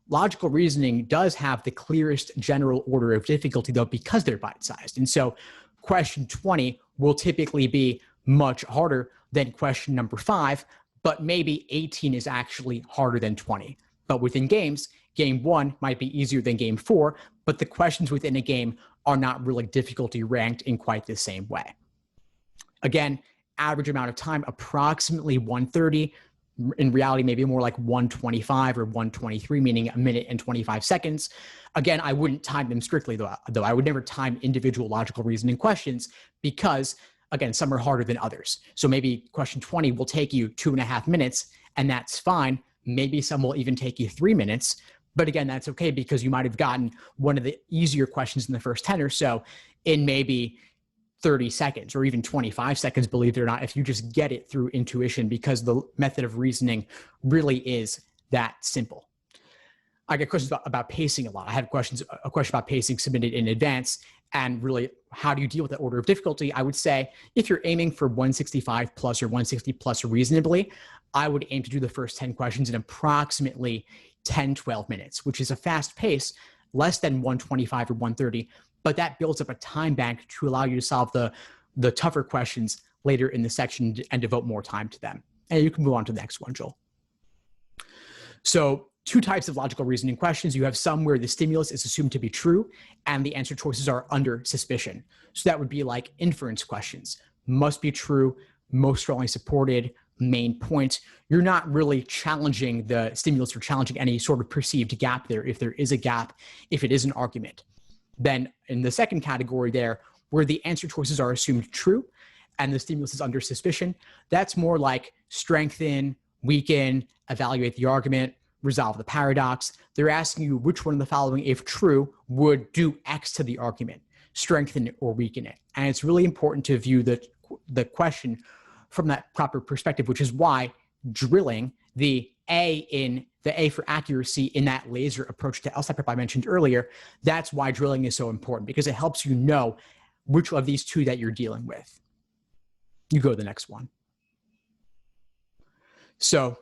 B: Logical reasoning does have the clearest general order of difficulty, though, because they're bite-sized. And so question 20 will typically be much harder than question number 5, but maybe 18 is actually harder than 20. But within games, game 1 might be easier than game 4, but the questions within a game are not really difficulty ranked in quite the same way. Again, average amount of time, approximately 130. In reality, maybe more like 125 or 123, meaning 1 minute and 25 seconds. Again, I wouldn't time them strictly, though. I would never time individual logical reasoning questions because, again, some are harder than others. So maybe question 20 will take you 2.5 minutes, and that's fine. Maybe some will even take you 3 minutes, But again, that's okay because you might have gotten one of the easier questions in the first 10 or so in maybe 30 seconds or even 25 seconds, believe it or not, if you just get it through intuition, because the method of reasoning really is that simple. I get questions about pacing a lot. I had a question about pacing submitted in advance, and really, how do you deal with that order of difficulty? I would say if you're aiming for 165 plus or 160 plus reasonably, I would aim to do the first 10 questions in approximately 10, 12 minutes, which is a fast pace, less than 125 or 130, but that builds up a time bank to allow you to solve the tougher questions later in the section and devote more time to them. And you can move on to the next one, Joel. So, two types of logical reasoning questions. You have some where the stimulus is assumed to be true and the answer choices are under suspicion. So that would be like inference questions. Must be true, most strongly supported, main point. You're not really challenging the stimulus or challenging any sort of perceived gap there, if there is a gap, if it is an argument. Then in the second category there, where the answer choices are assumed true and the stimulus is under suspicion, that's more like strengthen, weaken, evaluate the argument, resolve the paradox. They're asking you which one of the following, if true, would do X to the argument, strengthen it or weaken it. And it's really important to view the question from that proper perspective, which is why drilling the A for accuracy in that laser approach to LSAT prep I mentioned earlier, that's why drilling is so important, because it helps you know which of these two that you're dealing with. You go to the next one. So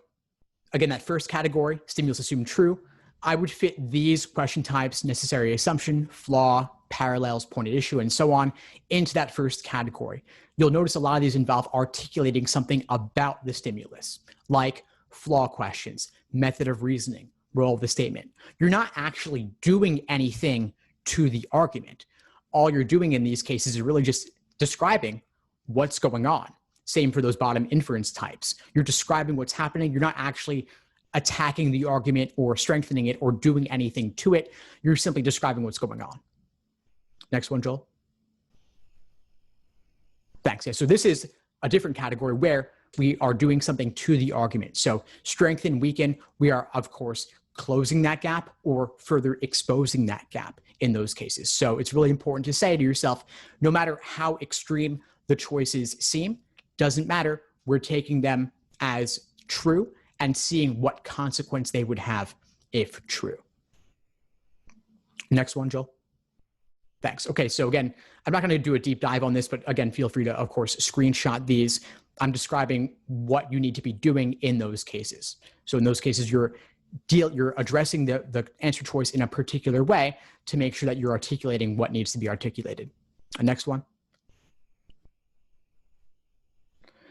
B: again, that first category, stimulus assumed true, I would fit these question types, necessary assumption, flaw, parallels, pointed issue, and so on, into that first category. You'll notice a lot of these involve articulating something about the stimulus, like flaw questions, method of reasoning, role of the statement. You're not actually doing anything to the argument. All you're doing in these cases is really just describing what's going on. Same for those bottom inference types. You're describing what's happening. You're not actually attacking the argument or strengthening it or doing anything to it. You're simply describing what's going on. Next one, Joel. Thanks. Yeah, so this is a different category where we are doing something to the argument. So strengthen, weaken, we are, of course, closing that gap or further exposing that gap in those cases. So it's really important to say to yourself, no matter how extreme the choices seem, doesn't matter, we're taking them as true and seeing what consequence they would have if true. Next one, Joel. Thanks. Okay, so again, I'm not going to do a deep dive on this, but again, feel free to, of course, screenshot these. I'm describing what you need to be doing in those cases. So in those cases, you're addressing the answer choice in a particular way to make sure that you're articulating what needs to be articulated. Next one.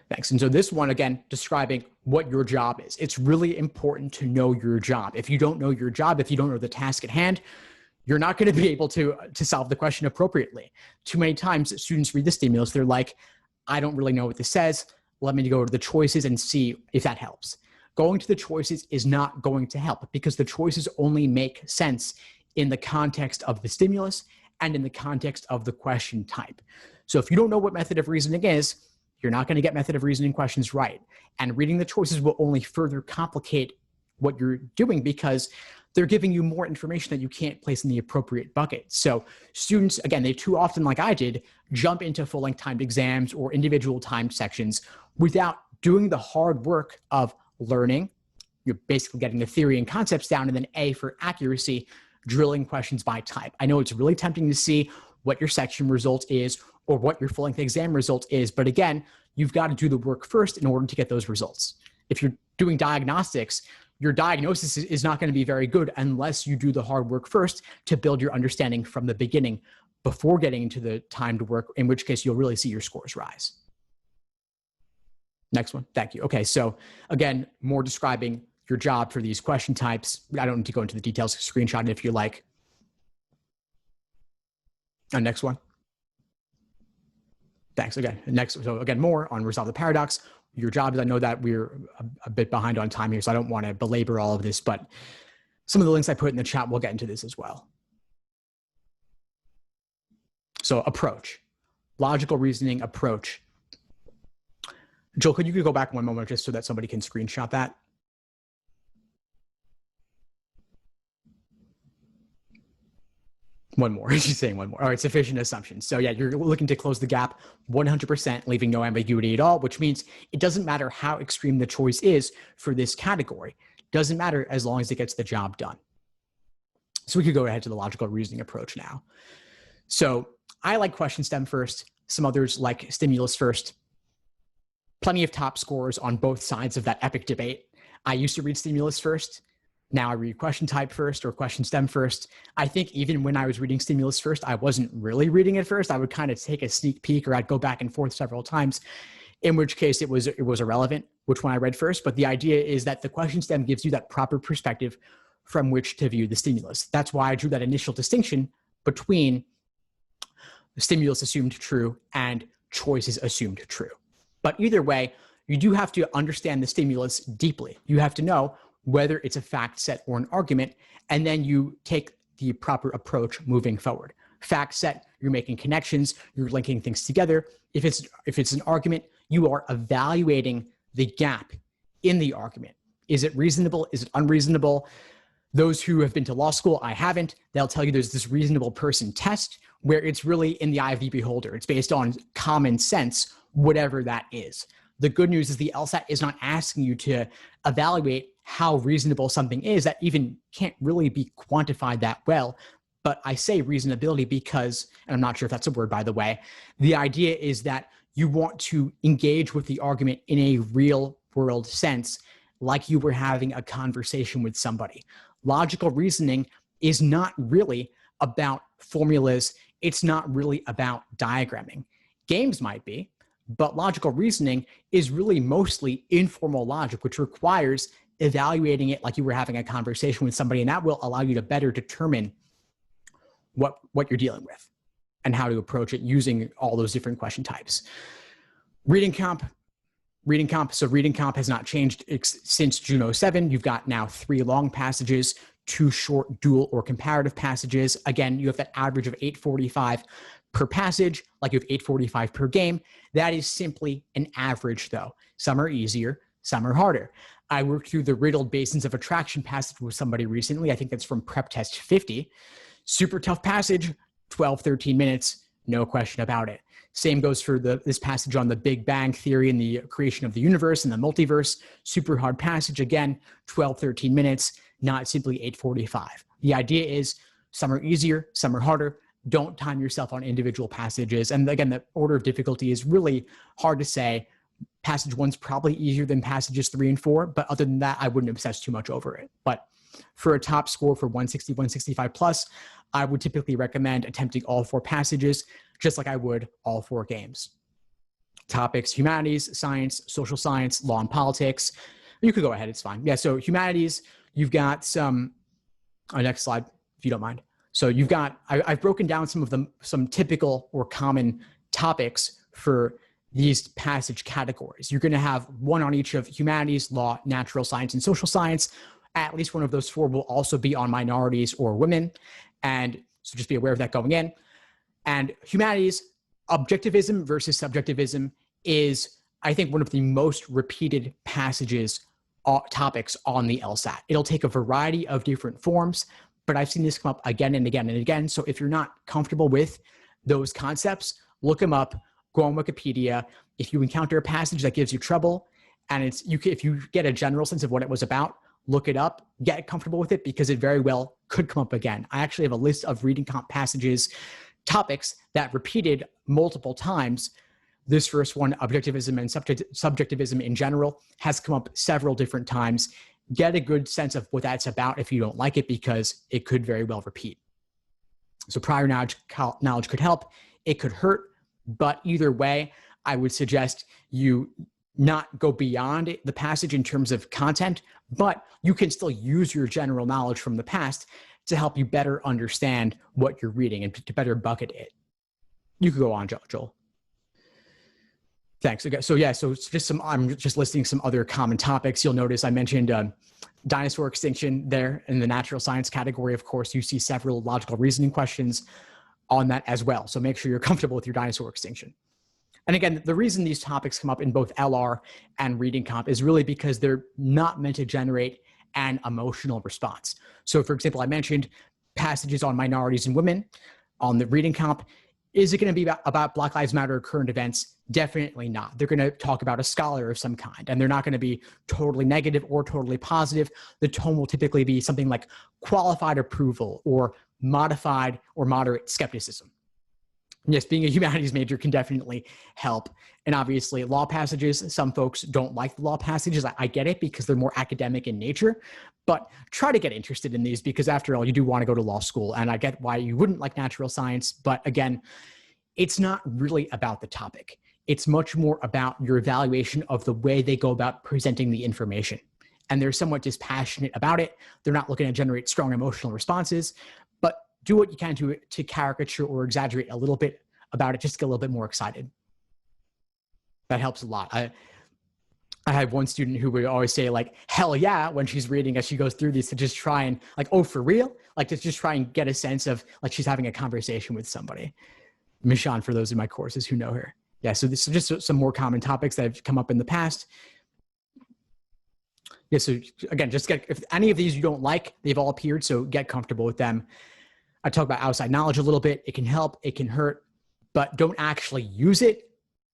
B: Thanks. And so this one, again, describing what your job is. It's really important to know your job. If you don't know your job, if you don't know the task at hand, you're not going to be able to solve the question appropriately. Too many times students read the stimulus, they're like, I don't really know what this says. Let me go to the choices and see if that helps. Going to the choices is not going to help because the choices only make sense in the context of the stimulus and in the context of the question type. So if you don't know what method of reasoning is, you're not going to get method of reasoning questions right. And reading the choices will only further complicate what you're doing because they're giving you more information that you can't place in the appropriate bucket. So students, again, they too often, like I did, jump into full-length timed exams or individual timed sections without doing the hard work of learning. You're basically getting the theory and concepts down, and then A for accuracy, drilling questions by type. I know it's really tempting to see what your section result is or what your full-length exam result is, but again, you've got to do the work first in order to get those results. If you're doing diagnostics, your diagnosis is not going to be very good unless you do the hard work first to build your understanding from the beginning before getting into the timed work, in which case you'll really see your scores rise. Next one. Thank you. Okay, so again, more describing your job for these question types. I don't need to go into the details, screenshot it if you like. Next one. Thanks. Again, next. So again, more on resolve the paradox. Your job is, I know that we're a bit behind on time here, so I don't want to belabor all of this, but some of the links I put in the chat, we'll get into this as well. So approach, logical reasoning approach. Joel, could you go back one moment just so that somebody can screenshot that? One more. She's saying one more. All right, sufficient assumptions. So yeah, you're looking to close the gap 100%, leaving no ambiguity at all, which means it doesn't matter how extreme the choice is for this category. Doesn't matter as long as it gets the job done. So we could go ahead to the logical reasoning approach now. So I like question stem first. Some others like stimulus first. Plenty of top scores on both sides of that epic debate. I used to read stimulus first. Now I read question type first or question stem first. I think even when I was reading stimulus first, I wasn't really reading it first. I would kind of take a sneak peek, or I'd go back and forth several times, in which case it was irrelevant which one I read first. But the idea is that the question stem gives you that proper perspective from which to view the stimulus. That's why I drew that initial distinction between the stimulus assumed true and choices assumed true. But either way, you do have to understand the stimulus deeply. You have to know whether it's a fact set or an argument, and then you take the proper approach moving forward. Fact set, you're making connections, you're linking things together. If it's an argument, you are evaluating the gap in the argument. Is it reasonable? Is it unreasonable? Those who have been to law school, I haven't, they'll tell you there's this reasonable person test where it's really in the eye of the beholder. It's based on common sense, whatever that is. The good news is the LSAT is not asking you to evaluate how reasonable something is. That even can't really be quantified that well. But I say reasonability because, and I'm not sure if that's a word, by the way, the idea is that you want to engage with the argument in a real world sense, like you were having a conversation with somebody. Logical reasoning is not really about formulas. It's not really about diagramming. Games might be, but logical reasoning is really mostly informal logic, which requires evaluating it like you were having a conversation with somebody, and that will allow you to better determine what you're dealing with and how to approach it using all those different question types. Reading comp. So reading comp has not changed since June 07. You've got now 3 long passages, 2 short dual or comparative passages. Again, you have that average of 845 per passage, like you have 845 per game. That is simply an average though. Some are easier, some are harder. I worked through the riddled basins of attraction passage with somebody recently. I think that's from Prep Test 50. Super tough passage, 12, 13 minutes, no question about it. Same goes for this passage on the Big Bang Theory and the creation of the universe and the multiverse. Super hard passage, again, 12, 13 minutes, not simply 845. The idea is some are easier, some are harder. Don't time yourself on individual passages. And again, the order of difficulty is really hard to say. Passage 1's probably easier than passages 3 and 4, but other than that, I wouldn't obsess too much over it. But for a top score for 160, 165 plus, I would typically recommend attempting all 4 passages, just like I would all 4 games. Topics: humanities, science, social science, law and politics. You could go ahead, it's fine. Yeah, so humanities, you've got some, next slide, if you don't mind. So you've got, I've broken down some typical or common topics for these passage categories. You're gonna have one on each of humanities, law, natural science, and social science. At least one of those 4 will also be on minorities or women. And so just be aware of that going in. And humanities, objectivism versus subjectivism is, I think, one of the most repeated topics on the LSAT. It'll take a variety of different forms, but I've seen this come up again and again and again. So if you're not comfortable with those concepts, look them up, go on Wikipedia. If you encounter a passage that gives you trouble, and if you get a general sense of what it was about, look it up, get comfortable with it, because it very well could come up again. I actually have a list of reading comp passages, topics that repeated multiple times. This first one, objectivism and subjectivism in general, has come up several different times. Get a good sense of what that's about if you don't like it, because it could very well repeat. So prior knowledge could help, it could hurt, but either way, I would suggest you not go beyond the passage in terms of content, but you can still use your general knowledge from the past to help you better understand what you're reading and to better bucket it. You could go on, Joel. Thanks. Okay, so yeah, so it's just I'm just listing some other common topics. You'll notice I mentioned dinosaur extinction there in the natural science category. Of course, you see several logical reasoning questions on that as well. So make sure you're comfortable with your dinosaur extinction. And again, the reason these topics come up in both LR and reading comp is really because they're not meant to generate an emotional response. So for example, I mentioned passages on minorities and women on the reading comp. Is it going to be about Black Lives Matter current events? Definitely not. They're going to talk about a scholar of some kind, and they're not going to be totally negative or totally positive. The tone will typically be something like qualified approval or modified or moderate skepticism. Yes, being a humanities major can definitely help. And obviously, law passages, some folks don't like the law passages. I get it because they're more academic in nature, but try to get interested in these because after all, you do want to go to law school. And I get why you wouldn't like natural science. But again, it's not really about the topic. It's much more about your evaluation of the way they go about presenting the information. And they're somewhat dispassionate about it. They're not looking to generate strong emotional responses, but do what you can to caricature or exaggerate a little bit about it, just to get a little bit more excited. That helps a lot. I had one student who would always say like, hell yeah, when she's reading as she goes through these, to just try and like, oh, for real? Like to just try and get a sense of like she's having a conversation with somebody. Michonne, for those in my courses who know her. Yeah, so this is just some more common topics that have come up in the past. Yeah, so again, just if any of these you don't like, they've all appeared, so get comfortable with them. I talk about outside knowledge a little bit. It can help, it can hurt, but don't actually use it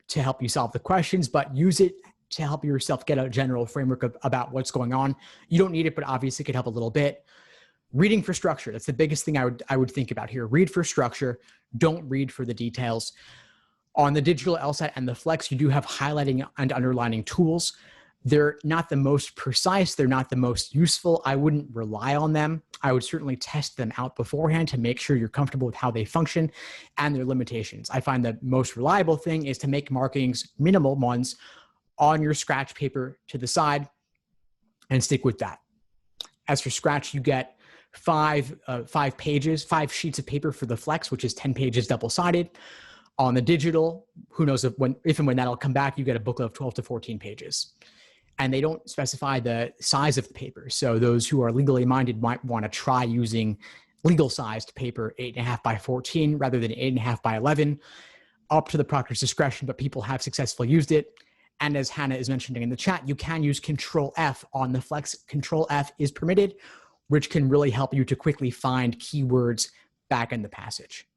B: to help you solve the questions, but use it to help yourself get a general framework about what's going on. You don't need it, but obviously it could help a little bit. Reading for structure. That's the biggest thing I would think about here. Read for structure. Don't read for the details. On the digital LSAT and the Flex, you do have highlighting and underlining tools. They're not the most precise. They're not the most useful. I wouldn't rely on them. I would certainly test them out beforehand to make sure you're comfortable with how they function and their limitations. I find the most reliable thing is to make markings, minimal ones, on your scratch paper to the side and stick with that. As for scratch, you get five sheets of paper for the Flex, which is 10 pages double-sided. On the digital, who knows if and when that'll come back, you get a booklet of 12 to 14 pages. And they don't specify the size of the paper. So those who are legally minded might want to try using legal sized paper, 8.5 by 14 rather than 8.5 by 11, up to the proctor's discretion, but people have successfully used it. And as Hannah is mentioning in the chat, you can use Control F on the Flex. Control F is permitted, which can really help you to quickly find keywords back in the passage.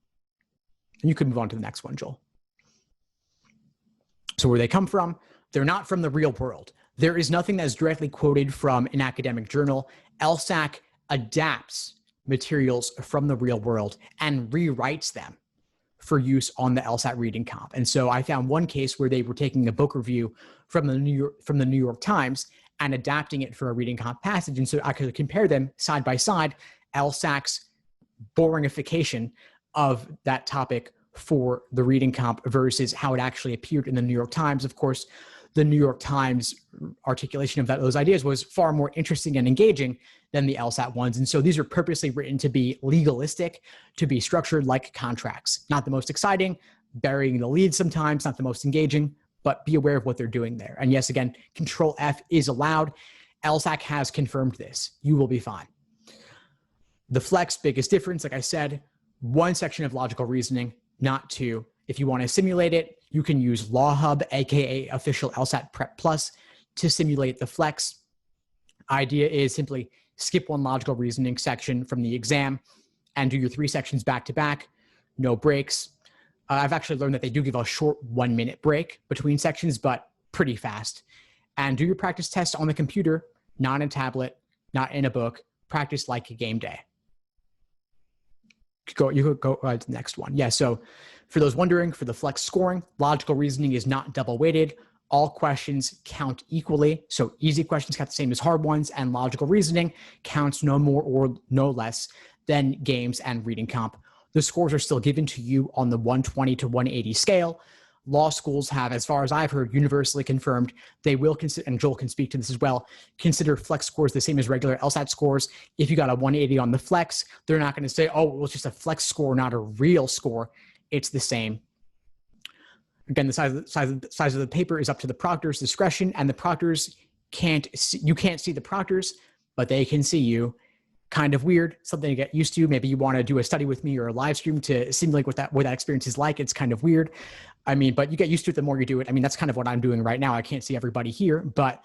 B: And you can move on to the next one, Joel. So where they come from, they're not from the real world. There is nothing that is directly quoted from an academic journal. LSAC adapts materials from the real world and rewrites them for use on the LSAT reading comp. And so I found one case where they were taking a book review from the New York Times and adapting it for a reading comp passage. And so I could compare them side by side, LSAC's boringification of that topic for the reading comp versus how it actually appeared in the New York Times. Of course, the New York Times articulation of those ideas was far more interesting and engaging than the LSAT ones. And so these are purposely written to be legalistic, to be structured like contracts. Not the most exciting, burying the lead sometimes, not the most engaging, but be aware of what they're doing there. And yes, again, Control F is allowed. LSAC has confirmed this. You will be fine. The Flex, biggest difference, like I said, one section of logical reasoning, not two. If you want to simulate it, you can use LawHub, aka Official LSAT Prep Plus, to simulate the Flex. Idea is simply skip one logical reasoning section from the exam and do your 3 sections back to back, no breaks. I've actually learned that they do give a short 1-minute break between sections, but pretty fast. And do your practice tests on the computer, not in a tablet, not in a book. Practice like a game day. You could go to the next one. Yeah, so for those wondering, for the Flex scoring, logical reasoning is not double weighted. All questions count equally. So easy questions count the same as hard ones, and logical reasoning counts no more or no less than games and reading comp. The scores are still given to you on the 120 to 180 scale. Law schools have, as far as I've heard, universally confirmed they will consider, and Joel can speak to this as well, consider Flex scores the same as regular LSAT scores. If you got a 180 on the Flex, they're not going to say, oh, well, it's just a Flex score, not a real score. It's the same. Again, the size of the paper is up to the proctor's discretion, and the proctors you can't see the proctors, but they can see you. Kind of weird, something to get used to. Maybe you want to do a study with me or a live stream to simulate what that experience is like. It's kind of weird. I mean, but you get used to it the more you do it. I mean, that's kind of what I'm doing right now. I can't see everybody here, but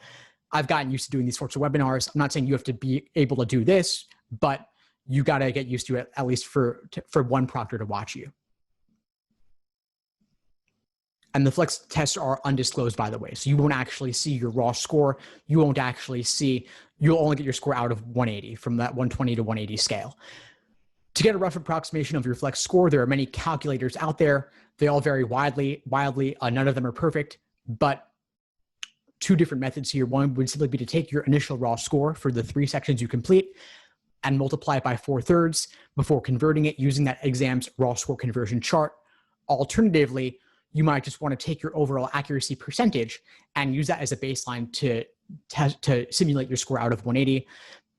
B: I've gotten used to doing these sorts of webinars. I'm not saying you have to be able to do this, but you got to get used to it, at least for one proctor to watch you. And the flex tests are undisclosed, by the way. So you won't actually see your raw score. You won't actually see, you'll only get your score out of 180 from that 120 to 180 scale. To get a rough approximation of your flex score, there are many calculators out there. They all vary wildly. None of them are perfect, but two different methods here. One would simply be to take your initial raw score for the 3 sections you complete and multiply it by 4/3 before converting it using that exam's raw score conversion chart. Alternatively, you might just want to take your overall accuracy percentage and use that as a baseline to simulate your score out of 180.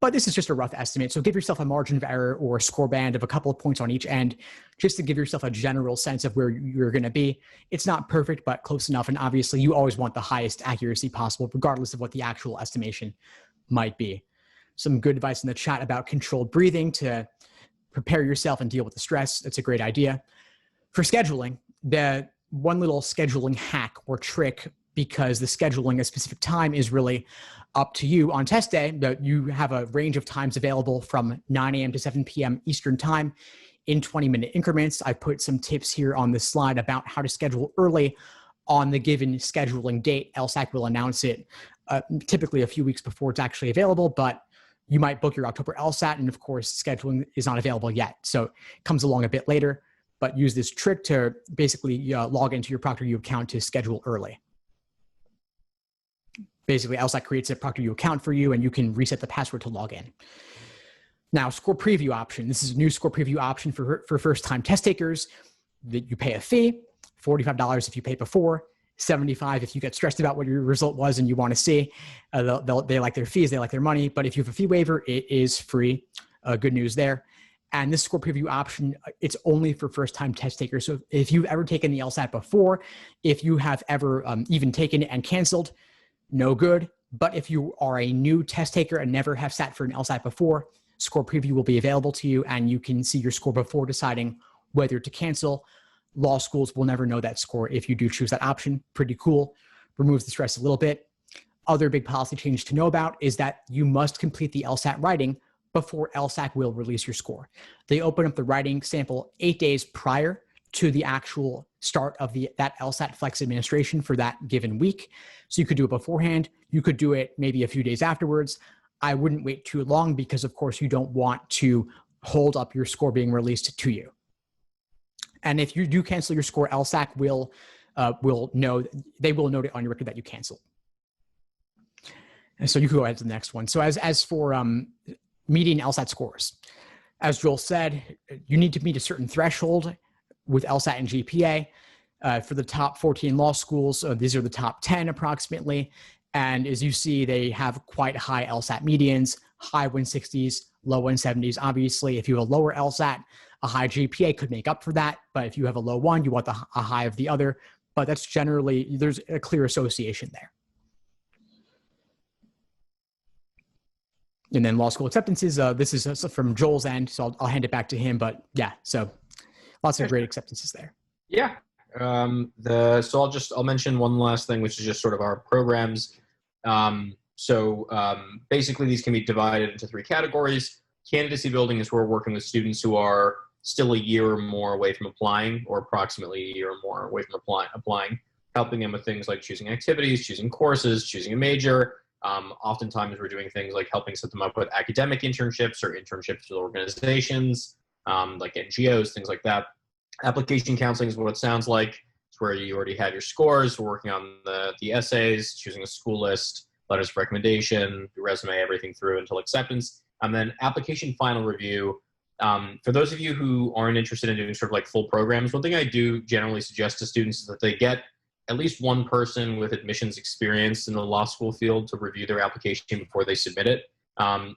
B: But this is just a rough estimate. So give yourself a margin of error or a score band of a couple of points on each end, just to give yourself a general sense of where you're going to be. It's not perfect, but close enough. And obviously you always want the highest accuracy possible, regardless of what the actual estimation might be. Some good advice in the chat about controlled breathing to prepare yourself and deal with the stress. That's a great idea. For scheduling, the one little scheduling hack or trick, because the scheduling a specific time is really up to you on test day, that you have a range of times available from 9 a.m. to 7 p.m. Eastern time in 20-minute increments. I put some tips here on this slide about how to schedule early on the given scheduling date. LSAC will announce it typically a few weeks before it's actually available, but you might book your October LSAT, and of course, scheduling is not available yet. So it comes along a bit later, but use this trick to basically log into your ProctorU account to schedule early. Basically, LSAT creates a ProctorU account for you, and you can reset the password to log in. Now, score preview option. This is a new score preview option for first-time test takers. That you pay a fee, $45 if you pay before, $75 if you get stressed about what your result was and you want to see. They like their fees, they like their money. But if you have a fee waiver, it is free. Good news there. And this score preview option, it's only for first-time test takers. So if you've ever taken the LSAT before, if you have ever even taken it and canceled, no good. But if you are a new test taker and never have sat for an LSAT before, score preview will be available to you, and you can see your score before deciding whether to cancel. Law schools will never know that score if you do choose that option. Pretty cool. Removes the stress a little bit. Other big policy change to know about is that you must complete the LSAT writing before LSAC will release your score. They open up the writing sample 8 days prior to the actual start of that LSAT-Flex administration for that given week. So you could do it beforehand. You could do it maybe a few days afterwards. I wouldn't wait too long because, of course, you don't want to hold up your score being released to you. And if you do cancel your score, LSAC will know, they will note it on your record that you canceled. And so you can go ahead to the next one. So as for median LSAT scores, as Joel said, you need to meet a certain threshold with LSAT and GPA. For the top 14 law schools, these are the top 10 approximately. And as you see, they have quite high LSAT medians, high 160s, low 170s. Obviously, if you have a lower LSAT, a high GPA could make up for that. But if you have a low one, you want a high of the other. But that's generally, there's a clear association there. And then law school acceptances, this is from Joel's end, so I'll hand it back to him. But yeah, so lots of great acceptances there.
A: Yeah. So I'll mention one last thing, which is just sort of our programs. Basically these can be divided into 3 categories. Candidacy building is where we're working with students who are still a year or more away from applying, or approximately a year or more away from applying, helping them with things like choosing activities, choosing courses, choosing a major. Oftentimes we're doing things like helping set them up with academic internships or internships with organizations, like NGOs, things like that. Application counseling is what it sounds like. It's where you already have your scores. We're working on the essays, choosing a school list, letters of recommendation, your resume, everything through until acceptance. And then application final review. For those of you who aren't interested in doing sort of like full programs, one thing I do generally suggest to students is that they get at least one person with admissions experience in the law school field to review their application before they submit it.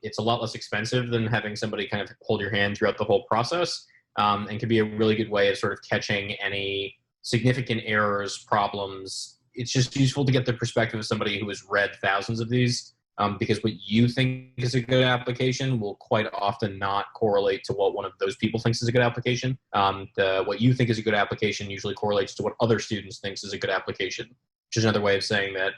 A: It's a lot less expensive than having somebody kind of hold your hand throughout the whole process, and can be a really good way of sort of catching any significant errors, problems. It's just useful to get the perspective of somebody who has read thousands of these, because what you think is a good application will quite often not correlate to what one of those people thinks is a good application. What you think is a good application usually correlates to what other students thinks is a good application, which is another way of saying that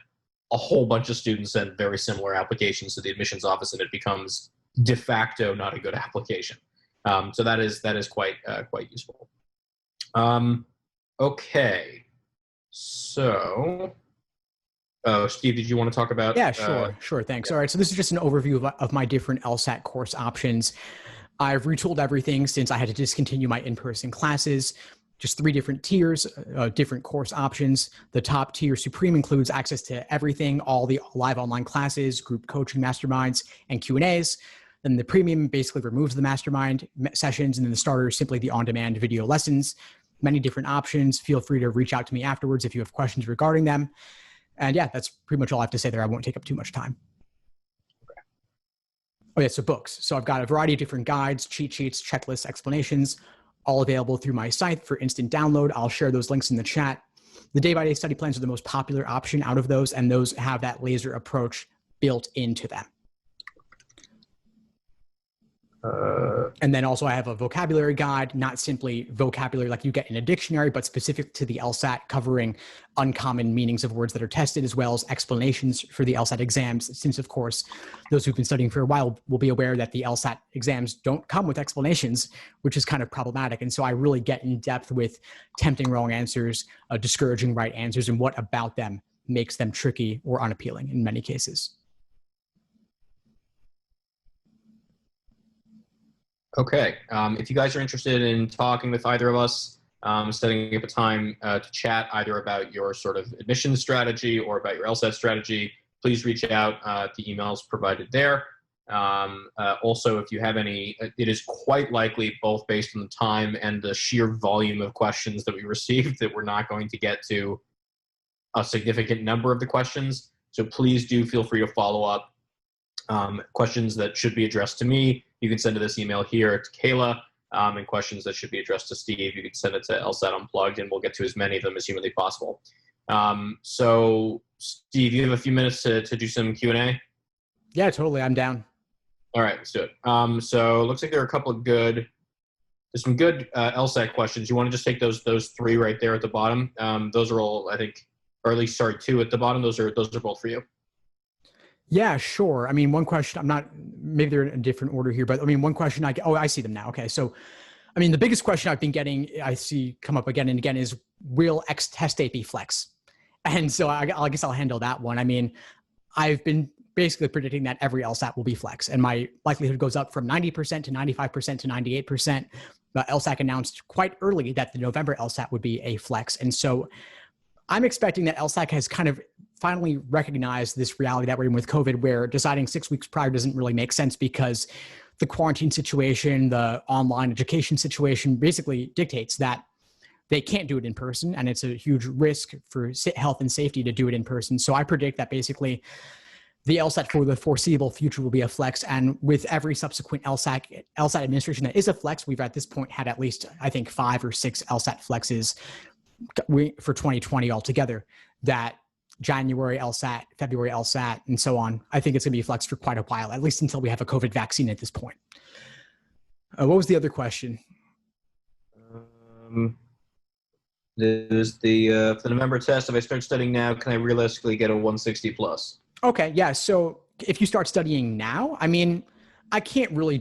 A: a whole bunch of students send very similar applications to the admissions office, and it becomes de facto not a good application. So that is quite useful. Okay, so Steve, did you want to talk about?
B: Yeah, sure. Thanks. All right. So this is just an overview of my different LSAT course options. I've retooled everything since I had to discontinue my in-person classes. Just 3 different tiers, different course options. The top tier Supreme includes access to everything, all the live online classes, group coaching masterminds, and Q&As. Then the Premium basically removes the mastermind sessions, and then the Starter is simply the on-demand video lessons. Many different options. Feel free to reach out to me afterwards if you have questions regarding them. And yeah, that's pretty much all I have to say there. I won't take up too much time.
A: Okay.
B: Oh yeah, so books. So I've got a variety of different guides, cheat sheets, checklists, explanations, all available through my site for instant download. I'll share those links in the chat. The day-by-day study plans are the most popular option out of those, and those have that laser approach built into them. And then also I have a vocabulary guide, not simply vocabulary like you get in a dictionary, but specific to the LSAT, covering uncommon meanings of words that are tested, as well as explanations for the LSAT exams. Since, of course, those who've been studying for a while will be aware that the LSAT exams don't come with explanations, which is kind of problematic. And so I really get in depth with tempting wrong answers, discouraging right answers, and what about them makes them tricky or unappealing in many cases.
A: Okay, if you guys are interested in talking with either of us, setting up a time to chat either about your sort of admissions strategy or about your LSAT strategy, please reach out. The emails provided there. Also, if you have any, it is quite likely, both based on the time and the sheer volume of questions that we received, that we're not going to get to a significant number of the questions. So please do feel free to follow up. Questions that should be addressed to me, you can send to this email here to Kayla, and questions that should be addressed to Steve, you can send it to LSAT Unplugged, and we'll get to as many of them as humanly possible. So, Steve, you have a few minutes to do some Q&A?
B: Yeah, totally. I'm down.
A: All right, let's do it. So it looks like there are a couple of there's some good LSAT questions. You want to just take those 3 right there at the bottom? Those are all, I think, or at least, sorry, 2 at the bottom. Those are both for you.
B: Yeah, sure. I mean, one question, maybe they're in a different order here, but I mean, one question I see them now. Okay. So, I mean, the biggest question I've been getting, I see come up again and again is, will X test date be flex? And so I guess I'll handle that one. I mean, I've been basically predicting that every LSAT will be flex, and my likelihood goes up from 90% to 95% to 98%. But LSAT announced quite early that the November LSAT would be a flex. And so I'm expecting that LSAT has kind of finally recognized this reality that we're in with COVID, where deciding 6 weeks prior doesn't really make sense, because the quarantine situation, the online education situation basically dictates that they can't do it in person, and it's a huge risk for health and safety to do it in person. So I predict that basically the LSAT for the foreseeable future will be a flex, and with every subsequent LSAT administration that is a flex, we've at this point had at least, I think, 5 or 6 LSAT flexes for 2020 altogether. That January LSAT, February LSAT, and so on. I think it's going to be flexed for quite a while, at least until we have a COVID vaccine at this point. What was the other question?
A: There's the for the November test, if I start studying now, can I realistically get a 160 plus?
B: Okay, yeah. So if you start studying now, I mean, I can't really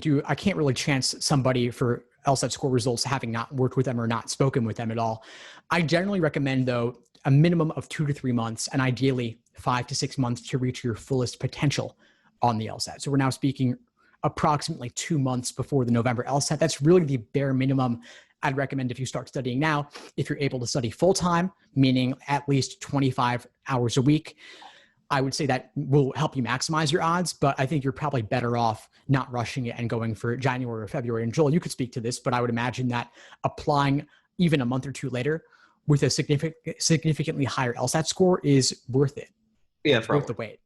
B: chance somebody for LSAT score results having not worked with them or not spoken with them at all. I generally recommend, though, a minimum of 2 to 3 months, and ideally 5 to 6 months to reach your fullest potential on the LSAT. So we're now speaking approximately 2 months before the November LSAT. That's really the bare minimum I'd recommend if you start studying now. If you're able to study full-time, meaning at least 25 hours a week, I would say that will help you maximize your odds, but I think you're probably better off not rushing it and going for January or February. And Joel, you could speak to this, but I would imagine that applying even a month or 2 later with a significantly higher LSAT score is worth it.
A: Yeah,
B: it's worth the wait.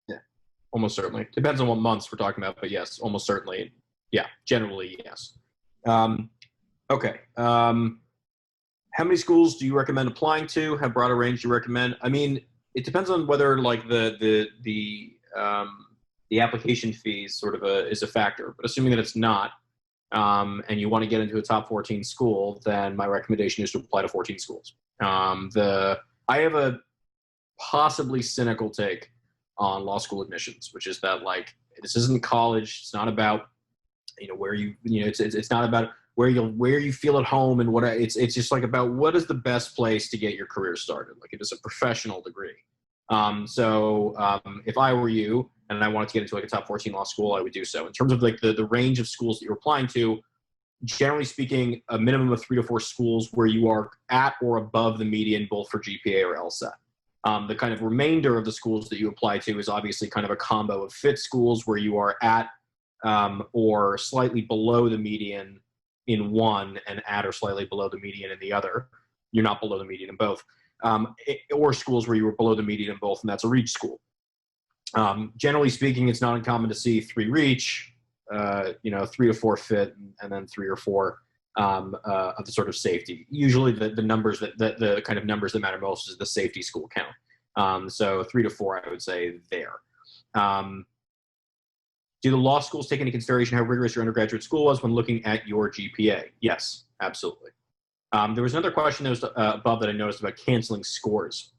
A: Yeah, almost certainly. Depends on what months we're talking about, but yes, almost certainly. Yeah, generally, yes. Okay. How many schools do you recommend applying to? How broad a range do you recommend? I mean, it depends on whether like the application fees sort of is a factor, but assuming that it's not, and you want to get into a top 14 school, then my recommendation is to apply to 14 schools. I have a possibly cynical take on law school admissions, which is that like This isn't college. It's not about, where it's not about where you feel at home and it's just like about what is the best place to get your career started. Like, if it's a professional degree. If I were you and I wanted to get into like a top 14 law school, I would do so. In terms of like the range of schools that you're applying to, generally speaking, a minimum of 3 to 4 schools where you are at or above the median, both for GPA or LSAT. The kind of remainder of the schools that you apply to is obviously kind of a combo of fit schools where you are at or slightly below the median in one and at or slightly below the median in the other. You're not below the median in both. Or schools where you were below the median in both, and that's a reach school. Generally speaking, it's not uncommon to see 3 reach, 3 to 4 fit, and then 3 or 4 of the sort of safety. Usually the numbers the kind of numbers that matter most is the safety school count. So 3 to 4, I would say there. Do the law schools take into consideration how rigorous your undergraduate school was when looking at your GPA? Yes, absolutely. There was another question that was above that I noticed about canceling scores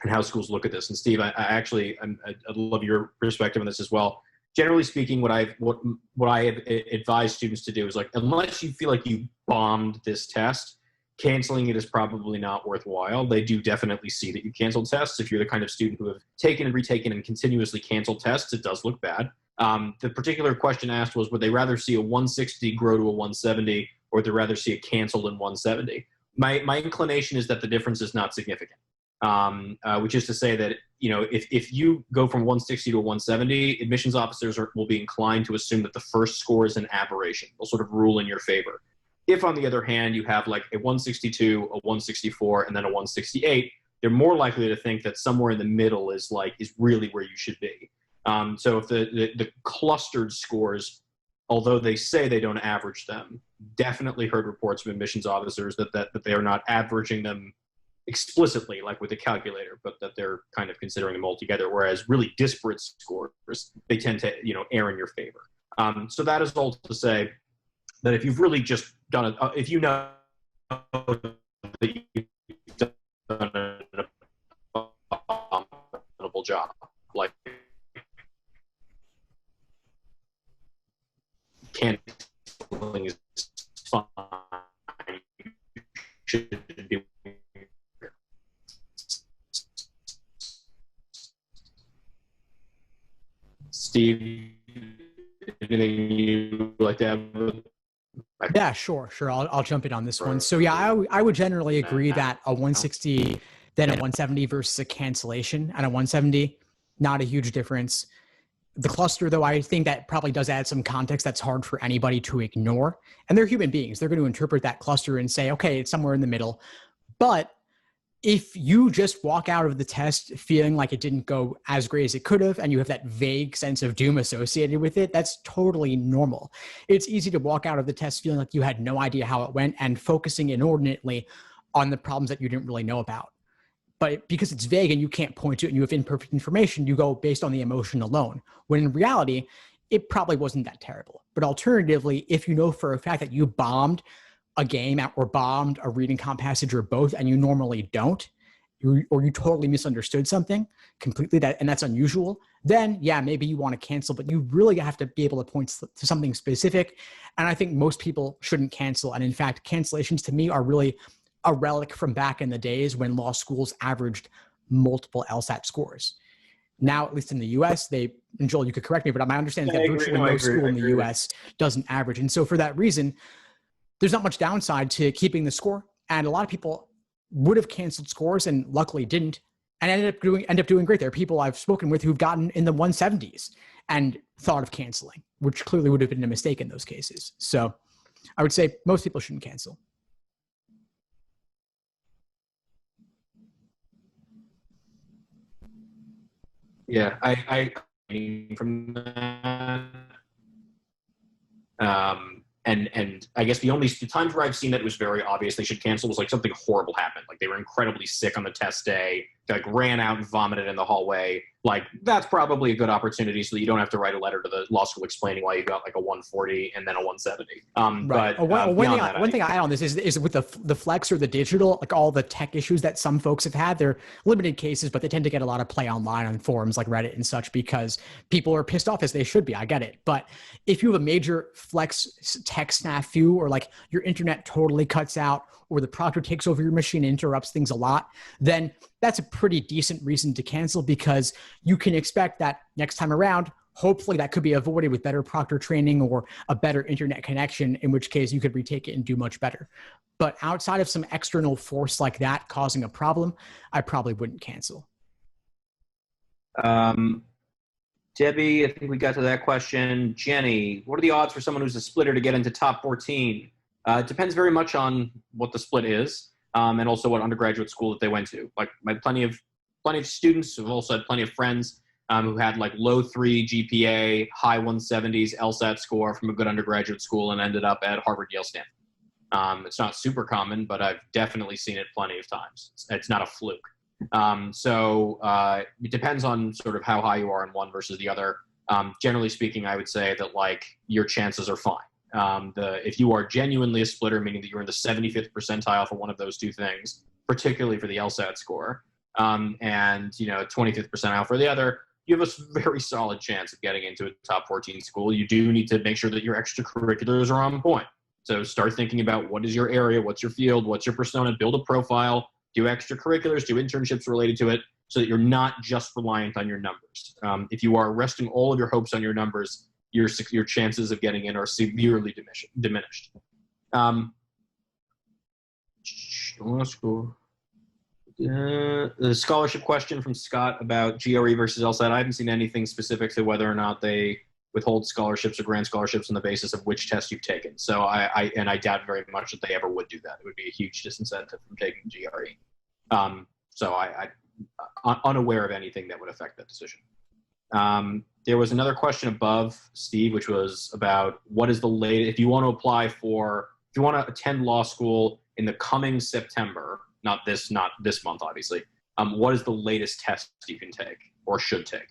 A: and how schools look at this. And Steve, I'd love your perspective on this as well. Generally speaking, what I have advised students to do is, like, unless you feel like you bombed this test, canceling it is probably not worthwhile. They do definitely see that you canceled tests. If you're the kind of student who have taken and retaken and continuously canceled tests, it does look bad. The particular question asked was, would they rather see a 160 grow to a 170, or would they rather see it canceled in 170? My inclination is that the difference is not significant, which is to say that, if you go from 160 to a 170, admissions officers will be inclined to assume that the first score is an aberration. They'll sort of rule in your favor. If, on the other hand, you have like a 162, a 164, and then a 168, they're more likely to think that somewhere in the middle is really where you should be. So if the clustered scores, although they say they don't average them, definitely heard reports from admissions officers that they are not averaging them explicitly, like with a calculator, but that they're kind of considering them all together. Whereas really disparate scores, they tend to err in your favor. So that is all to say that if you've really just done it, if you know that you've done an abominable job, like canceling is fine. You should be. Steve, anything you like to add?
B: Yeah, sure. I'll jump in on this one. So yeah, I would generally agree that a 160, then a 170 versus a cancellation at a 170, not a huge difference. The cluster, though, I think that probably does add some context that's hard for anybody to ignore. And they're human beings. They're going to interpret that cluster and say, okay, it's somewhere in the middle. But if you just walk out of the test feeling like it didn't go as great as it could have, and you have that vague sense of doom associated with it, that's totally normal. It's easy to walk out of the test feeling like you had no idea how it went and focusing inordinately on the problems that you didn't really know about. But because it's vague and you can't point to it and you have imperfect information, you go based on the emotion alone, when in reality, it probably wasn't that terrible. But alternatively, if you know for a fact that you bombed a game or bombed a reading comp passage or both, and you normally don't, or you totally misunderstood something completely, and that's unusual, then yeah, maybe you want to cancel, but you really have to be able to point to something specific. And I think most people shouldn't cancel. And in fact, cancellations to me are really a relic from back in the days when law schools averaged multiple LSAT scores. Now, at least in the US, and Joel, you could correct me, but my understanding is that virtually no school in the US doesn't average. And so for that reason, there's not much downside to keeping the score. And a lot of people would have canceled scores and luckily didn't, and end up doing great. There are people I've spoken with who've gotten in the 170s and thought of canceling, which clearly would have been a mistake in those cases. So I would say most people shouldn't cancel.
A: Yeah, I from that. And I guess the times where I've seen that it was very obvious they should cancel was like something horrible happened. Like they were incredibly sick on the test day, they like ran out and vomited in the hallway, like that's probably a good opportunity so that you don't have to write a letter to the law school explaining why you got like a 140 and then a 170.
B: Right. One thing I add on this is with the Flex or the digital, like all the tech issues that some folks have had, they're limited cases, but they tend to get a lot of play online on forums like Reddit and such because people are pissed off, as they should be. I get it. But if you have a major Flex tech snafu, or like your internet totally cuts out, or the proctor takes over your machine and interrupts things a lot, then that's a pretty decent reason to cancel, because you can expect that next time around, hopefully that could be avoided with better proctor training or a better internet connection, in which case you could retake it and do much better. But outside of some external force like that causing a problem, I probably wouldn't cancel.
A: Debbie, I think we got to that question. Jenny, what are the odds for someone who's a splitter to get into top 14? It depends very much on what the split is, and also what undergraduate school that they went to. Like, I had plenty of students who've also had plenty of friends who had like low 3 GPA, high 170s LSAT score from a good undergraduate school and ended up at Harvard, Yale, Stanford. It's not super common, but I've definitely seen it plenty of times. It's not a fluke. So it depends on sort of how high you are in one versus the other. Generally speaking, I would say that like your chances are fine. If you are genuinely a splitter, meaning that you're in the 75th percentile for one of those two things, particularly for the LSAT score, and 25th percentile for the other, you have a very solid chance of getting into a top 14 school. You do need to make sure that your extracurriculars are on point. So start thinking about what is your area, what's your field, what's your persona, build a profile, do extracurriculars, do internships related to it, so that you're not just reliant on your numbers. If you are resting all of your hopes on your numbers, your chances of getting in are severely diminished. Law school. The scholarship question from Scott about GRE versus LSAT. I haven't seen anything specific to whether or not they withhold scholarships or grant scholarships on the basis of which test you've taken. So I doubt very much that they ever would do that. It would be a huge disincentive from taking GRE. So I'm unaware of anything that would affect that decision. There was another question above, Steve, which was about what is the latest, if you want to attend law school in the coming September, not this month, obviously, what is the latest test you can take or should take?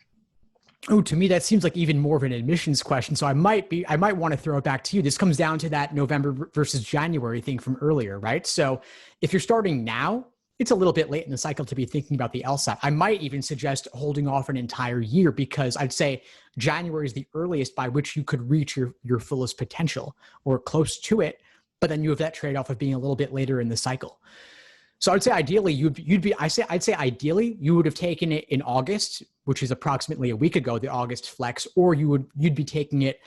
B: Oh, to me, that seems like even more of an admissions question. So I might want to throw it back to you. This comes down to that November versus January thing from earlier, right? So if you're starting now, it's a little bit late in the cycle to be thinking about the LSAT. I might even suggest holding off an entire year, because I'd say January is the earliest by which you could reach your fullest potential or close to it. But then you have that trade-off of being a little bit later in the cycle. So I'd say ideally I'd say ideally you would have taken it in August, which is approximately a week ago, the August Flex, or you'd be taking it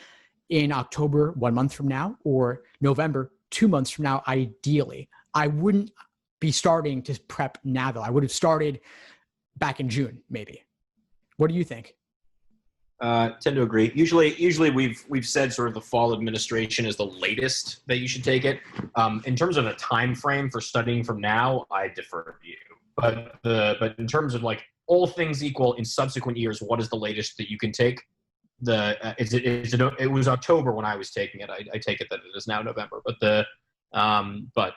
B: in October, 1 month from now, or November, 2 months from now, ideally. I wouldn't be starting to prep now, though. I would have started back in June, maybe. What do you think?
A: Tend to agree. Usually we've said sort of the fall administration is the latest that you should take it. In terms of a time frame for studying from now, I defer to you. But in terms of like all things equal in subsequent years, what is the latest that you can take? It was October when I was taking it. I take it that it is now November. But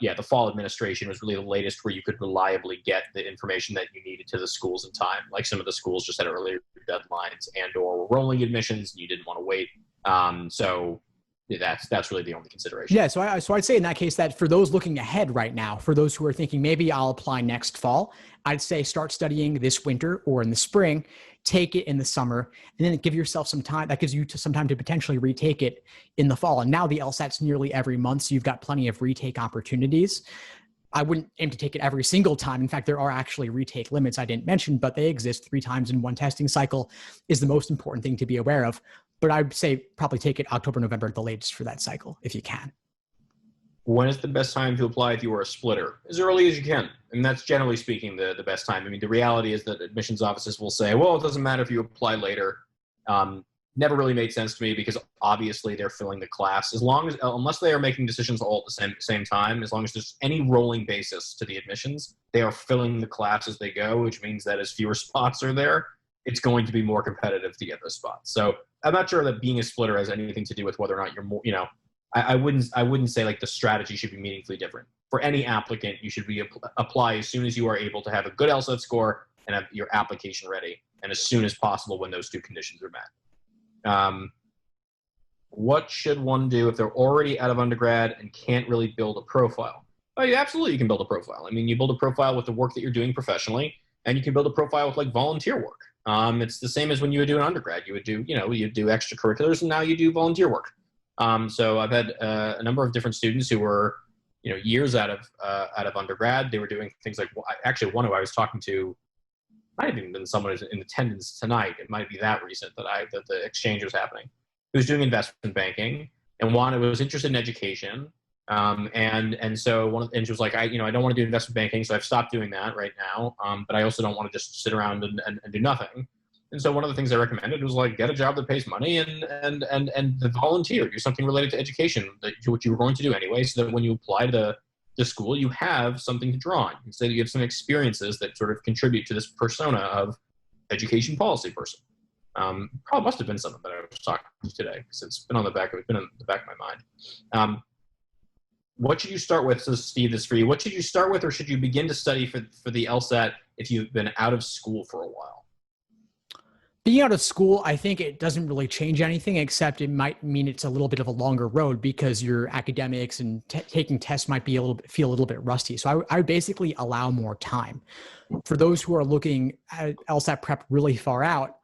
A: yeah, the fall administration was really the latest where you could reliably get the information that you needed to the schools in time. Like some of the schools just had earlier deadlines and or were rolling admissions and you didn't want to wait. So that's really the only consideration.
B: Yeah, so I'd say in that case that for those looking ahead right now, for those who are thinking maybe I'll apply next fall, I'd say start studying this winter or in the spring, take it in the summer, and then give yourself some time. That gives you some time to potentially retake it in the fall. And now the LSAT's nearly every month, so you've got plenty of retake opportunities. I wouldn't aim to take it every single time. In fact, there are actually retake limits I didn't mention, but they exist 3 times in one testing cycle is the most important thing to be aware of. But I'd say probably take it October, November at the latest for that cycle, if you can.
A: When is the best time to apply if you are a splitter? As early as you can. And that's generally speaking the best time. I mean, the reality is that admissions offices will say, well, it doesn't matter if you apply later. Never really made sense to me because obviously they're filling the class. Unless they are making decisions all at the same time, as long as there's any rolling basis to the admissions, they are filling the class as they go, which means that as fewer spots are there, it's going to be more competitive to get those spots. So I'm not sure that being a splitter has anything to do with whether or not you're more, I wouldn't say like the strategy should be meaningfully different. For any applicant, you should apply as soon as you are able to have a good LSAT score and have your application ready. and as soon as possible when those two conditions are met. What should one do if they're already out of undergrad and can't really build a profile? Oh, yeah, absolutely, you can build a profile. I mean, you build a profile with the work that you're doing professionally, and you can build a profile with like volunteer work. It's the same as when you would do an undergrad. You would do, you do extracurriculars, and now you do volunteer work. So I've had a number of different students who were, years out of undergrad. They were doing things like, actually, one who I was talking to might have even been someone who's in attendance tonight. It might be that recent that the exchange was happening. He was doing investment banking and was interested in education. And so she was like, I don't want to do investment banking, so I've stopped doing that right now. But I also don't want to just sit around and do nothing. And so one of the things I recommended was like, get a job that pays money and volunteer, do something related to education, which you were going to do anyway, so that when you apply to the school, you have something to draw on. So you have some experiences that sort of contribute to this persona of education policy person. Probably must have been something that I was talking to today, because it's been in the back of my mind. What should you start with? So Steve, this is for you. What should you start with, or should you begin to study for the LSAT if you've been out of school for a while?
B: Being out of school, I think it doesn't really change anything, except it might mean it's a little bit of a longer road because your academics and taking tests might feel a little bit rusty. So I would basically allow more time. For those who are looking at LSAT prep really far out,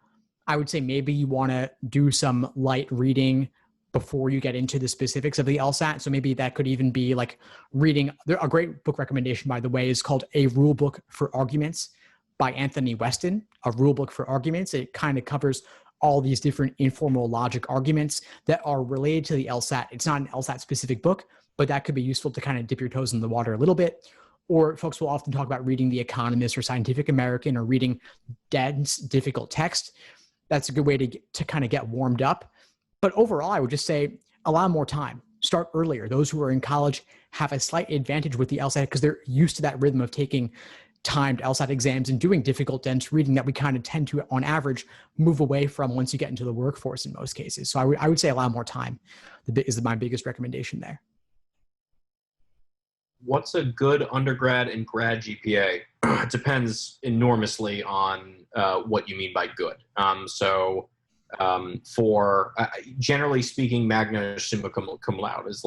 B: I would say maybe you want to do some light reading before you get into the specifics of the LSAT. So maybe that could even be like reading. A great book recommendation, by the way, is called A Rule Book for Arguments by Anthony Weston, A Rule Book for Arguments. It kind of covers all these different informal logic arguments that are related to the LSAT. It's not an LSAT specific book, but that could be useful to kind of dip your toes in the water a little bit. Or folks will often talk about reading The Economist or Scientific American, or reading dense, difficult text. That's a good way to kind of get warmed up. But overall, I would just say allow more time. Start earlier. Those who are in college have a slight advantage with the LSAT because they're used to that rhythm of taking timed LSAT exams and doing difficult, dense reading that we kind of tend to, on average, move away from once you get into the workforce in most cases. So I would say allow more time is my biggest recommendation there.
A: What's a good undergrad and grad GPA? It depends enormously on what you mean by good. For generally speaking, magna summa cum laude is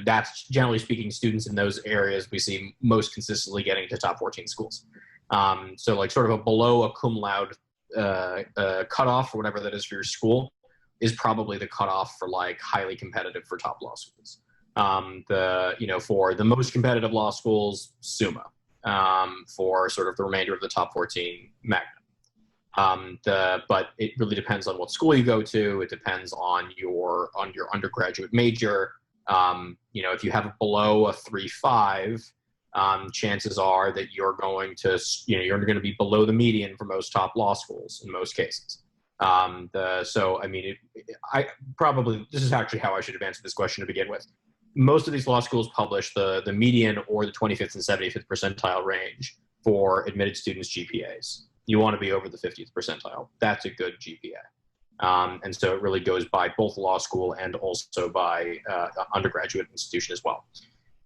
A: that's generally speaking students in those areas we see most consistently getting to top 14 schools. So like sort of a below a cum laude cutoff or whatever that is for your school is probably the cutoff for like highly competitive for top law schools. For the most competitive law schools, summa. For sort of the remainder of the top 14, magna. But it really depends on what school you go to. It depends on your undergraduate major. If you have below a 3.5, chances are that you're going to be below the median for most top law schools in most cases. This is actually how I should have answered this question to begin with. Most of these law schools publish the median or the 25th and 75th percentile range for admitted students' GPAs. You want to be over the 50th percentile. That's a good GPA. And so it really goes by both law school and also by undergraduate institution as well.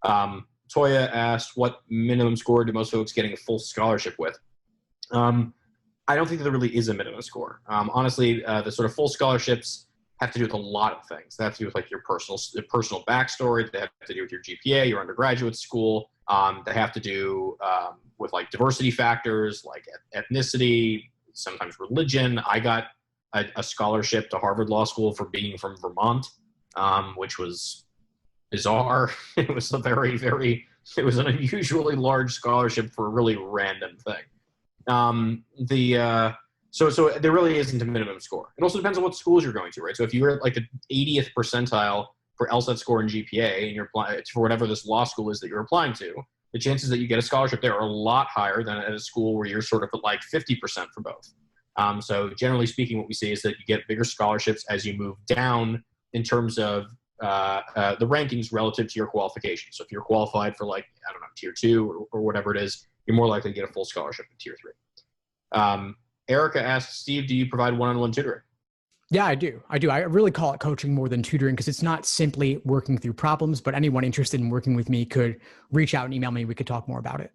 A: Toya asked, what minimum score do most folks getting a full scholarship with? I don't think that there really is a minimum score. Honestly, the sort of full scholarships have to do with a lot of things. They have to do with like your personal backstory. They have to do with your GPA, your undergraduate school. They have to do with like diversity factors, like ethnicity, sometimes religion. I got a scholarship to Harvard Law School for being from Vermont, which was bizarre. It was a it was an unusually large scholarship for a really random thing. So there really isn't a minimum score. It also depends on what schools you're going to, right? So if you're at like the 80th percentile for LSAT score and GPA, and you're applying for whatever this law school is that you're applying to, the chances that you get a scholarship there are a lot higher than at a school where you're sort of at like 50% for both. So generally speaking, what we see is that you get bigger scholarships as you move down in terms of the rankings relative to your qualification. So if you're qualified for like, I don't know, tier 2 or whatever it is, you're more likely to get a full scholarship in tier 3. Erica asked, Steve, do you provide one-on-one tutoring?
B: Yeah, I do. I really call it coaching more than tutoring because it's not simply working through problems, but anyone interested in working with me could reach out and email me. We could talk more about it.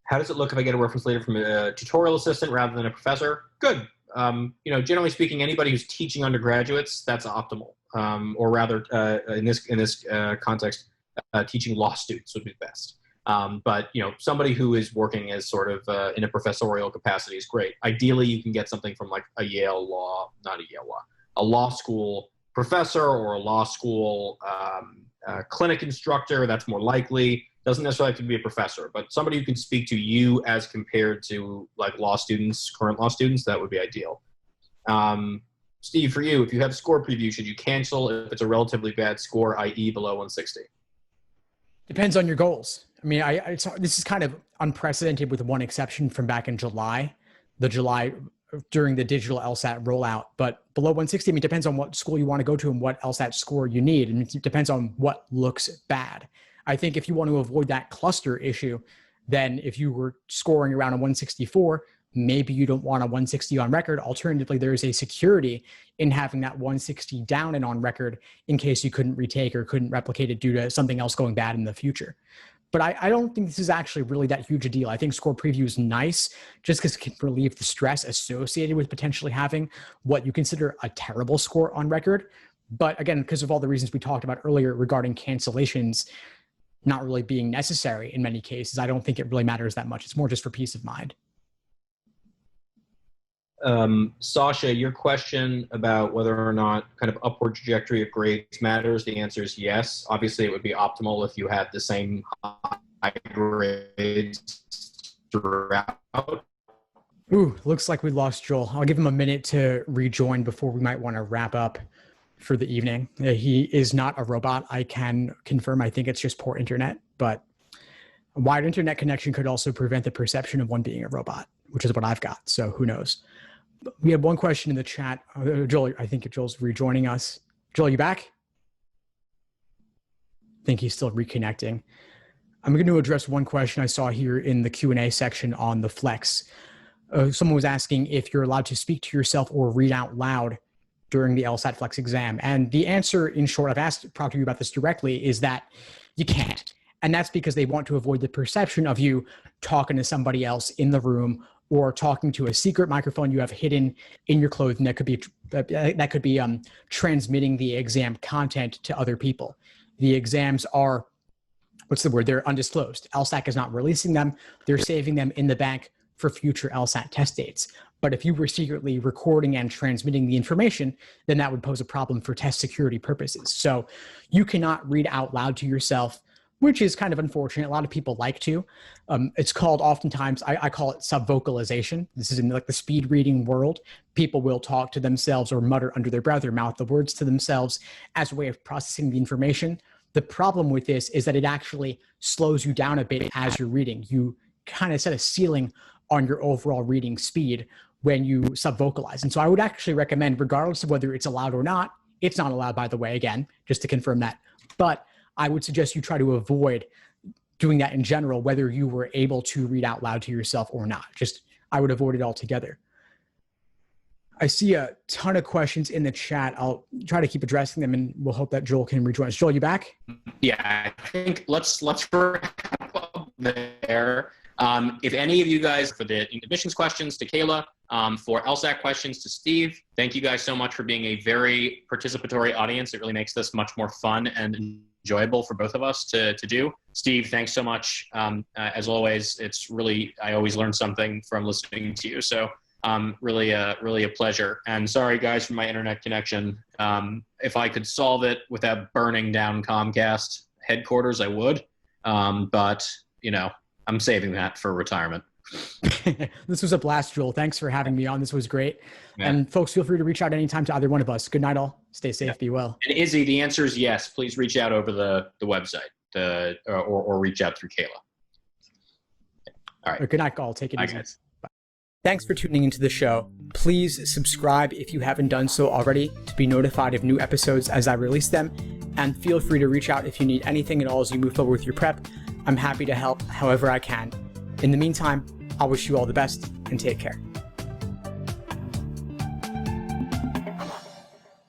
A: How does it look if I get a reference later from a tutorial assistant rather than a professor? Good. Generally speaking, anybody who's teaching undergraduates, that's optimal. Or rather, in this context, teaching law students would be best. But somebody who is working as sort of in a professorial capacity is great. Ideally, you can get something from like a law school professor or a law school clinic instructor. That's more likely. Doesn't necessarily have to be a professor, but somebody who can speak to you as compared to like current law students, that would be ideal. Steve, for you, if you have score preview, should you cancel if it's a relatively bad score, i.e. below 160?
B: Depends on your goals. I mean, this is kind of unprecedented with one exception from back in July during the digital LSAT rollout. But below 160, I mean, it depends on what school you want to go to and what LSAT score you need. And it depends on what looks bad. I think if you want to avoid that cluster issue, then if you were scoring around a 164, maybe you don't want a 160 on record. Alternatively, there is a security in having that 160 down and on record in case you couldn't retake or couldn't replicate it due to something else going bad in the future. But I don't think this is actually really that huge a deal. I think score preview is nice just because it can relieve the stress associated with potentially having what you consider a terrible score on record. But again, because of all the reasons we talked about earlier regarding cancellations not really being necessary in many cases, I don't think it really matters that much. It's more just for peace of mind.
A: Sasha, your question about whether or not kind of upward trajectory of grades matters, the answer is yes. Obviously, it would be optimal if you had the same high grades throughout.
B: Ooh, looks like we lost Joel. I'll give him a minute to rejoin before we might want to wrap up for the evening. He is not a robot. I can confirm. I think it's just poor internet, but a wide internet connection could also prevent the perception of one being a robot, which is what I've got. So who knows? We have one question in the chat. Joel, I think Joel's rejoining us. Joel, you back? I think he's still reconnecting. I'm going to address one question I saw here in the Q&A section on the Flex. Someone was asking if you're allowed to speak to yourself or read out loud during the LSAT-Flex exam. And the answer, in short, I've talked to you about this directly, is that you can't. And that's because they want to avoid the perception of you talking to somebody else in the room or talking to a secret microphone you have hidden in your clothing that could be transmitting the exam content to other people. The exams are, they're undisclosed. LSAC is not releasing them. They're saving them in the bank for future LSAT test dates. But if you were secretly recording and transmitting the information, then that would pose a problem for test security purposes. So you cannot read out loud to yourself, which is kind of unfortunate. A lot of people like to. It's called oftentimes, I call it subvocalization. This is in like the speed reading world. People will talk to themselves or mutter under their breath or mouth the words to themselves as a way of processing the information. The problem with this is that it actually slows you down a bit as you're reading. You kind of set a ceiling on your overall reading speed when you subvocalize. And so I would actually recommend, regardless of whether it's allowed or not, it's not allowed, by the way, again, just to confirm that. But I would suggest you try to avoid doing that in general, whether you were able to read out loud to yourself or not. I would avoid it altogether. I see a ton of questions in the chat. I'll try to keep addressing them, and we'll hope that Joel can rejoin us. Joel, you back?
A: Yeah, I think let's wrap up there. If any of you guys, for the admissions questions to Kayla, for LSAT questions to Steve, thank you guys so much for being a very participatory audience. It really makes this much more fun and enjoyable for both of us to do. Steve, thanks so much. As always, I always learn something from listening to you. So really a pleasure. And sorry guys for my internet connection. If I could solve it without burning down Comcast headquarters, I would. But I'm saving that for retirement.
B: This was a blast, Joel. Thanks for having me on. This was great.
A: Yeah.
B: And folks, feel free to reach out anytime to either one of us. Good night, all. Stay safe. Be well.
A: And Izzy, the answer is yes. Please reach out over the website or reach out through Kayla. All right.
B: Good night, all. Take it easy.
A: Guys.
B: Bye. Thanks for tuning into the show. Please subscribe if you haven't done so already to be notified of new episodes as I release them. And feel free to reach out if you need anything at all as you move forward with your prep. I'm happy to help however I can. In the meantime, I wish you all the best and take care.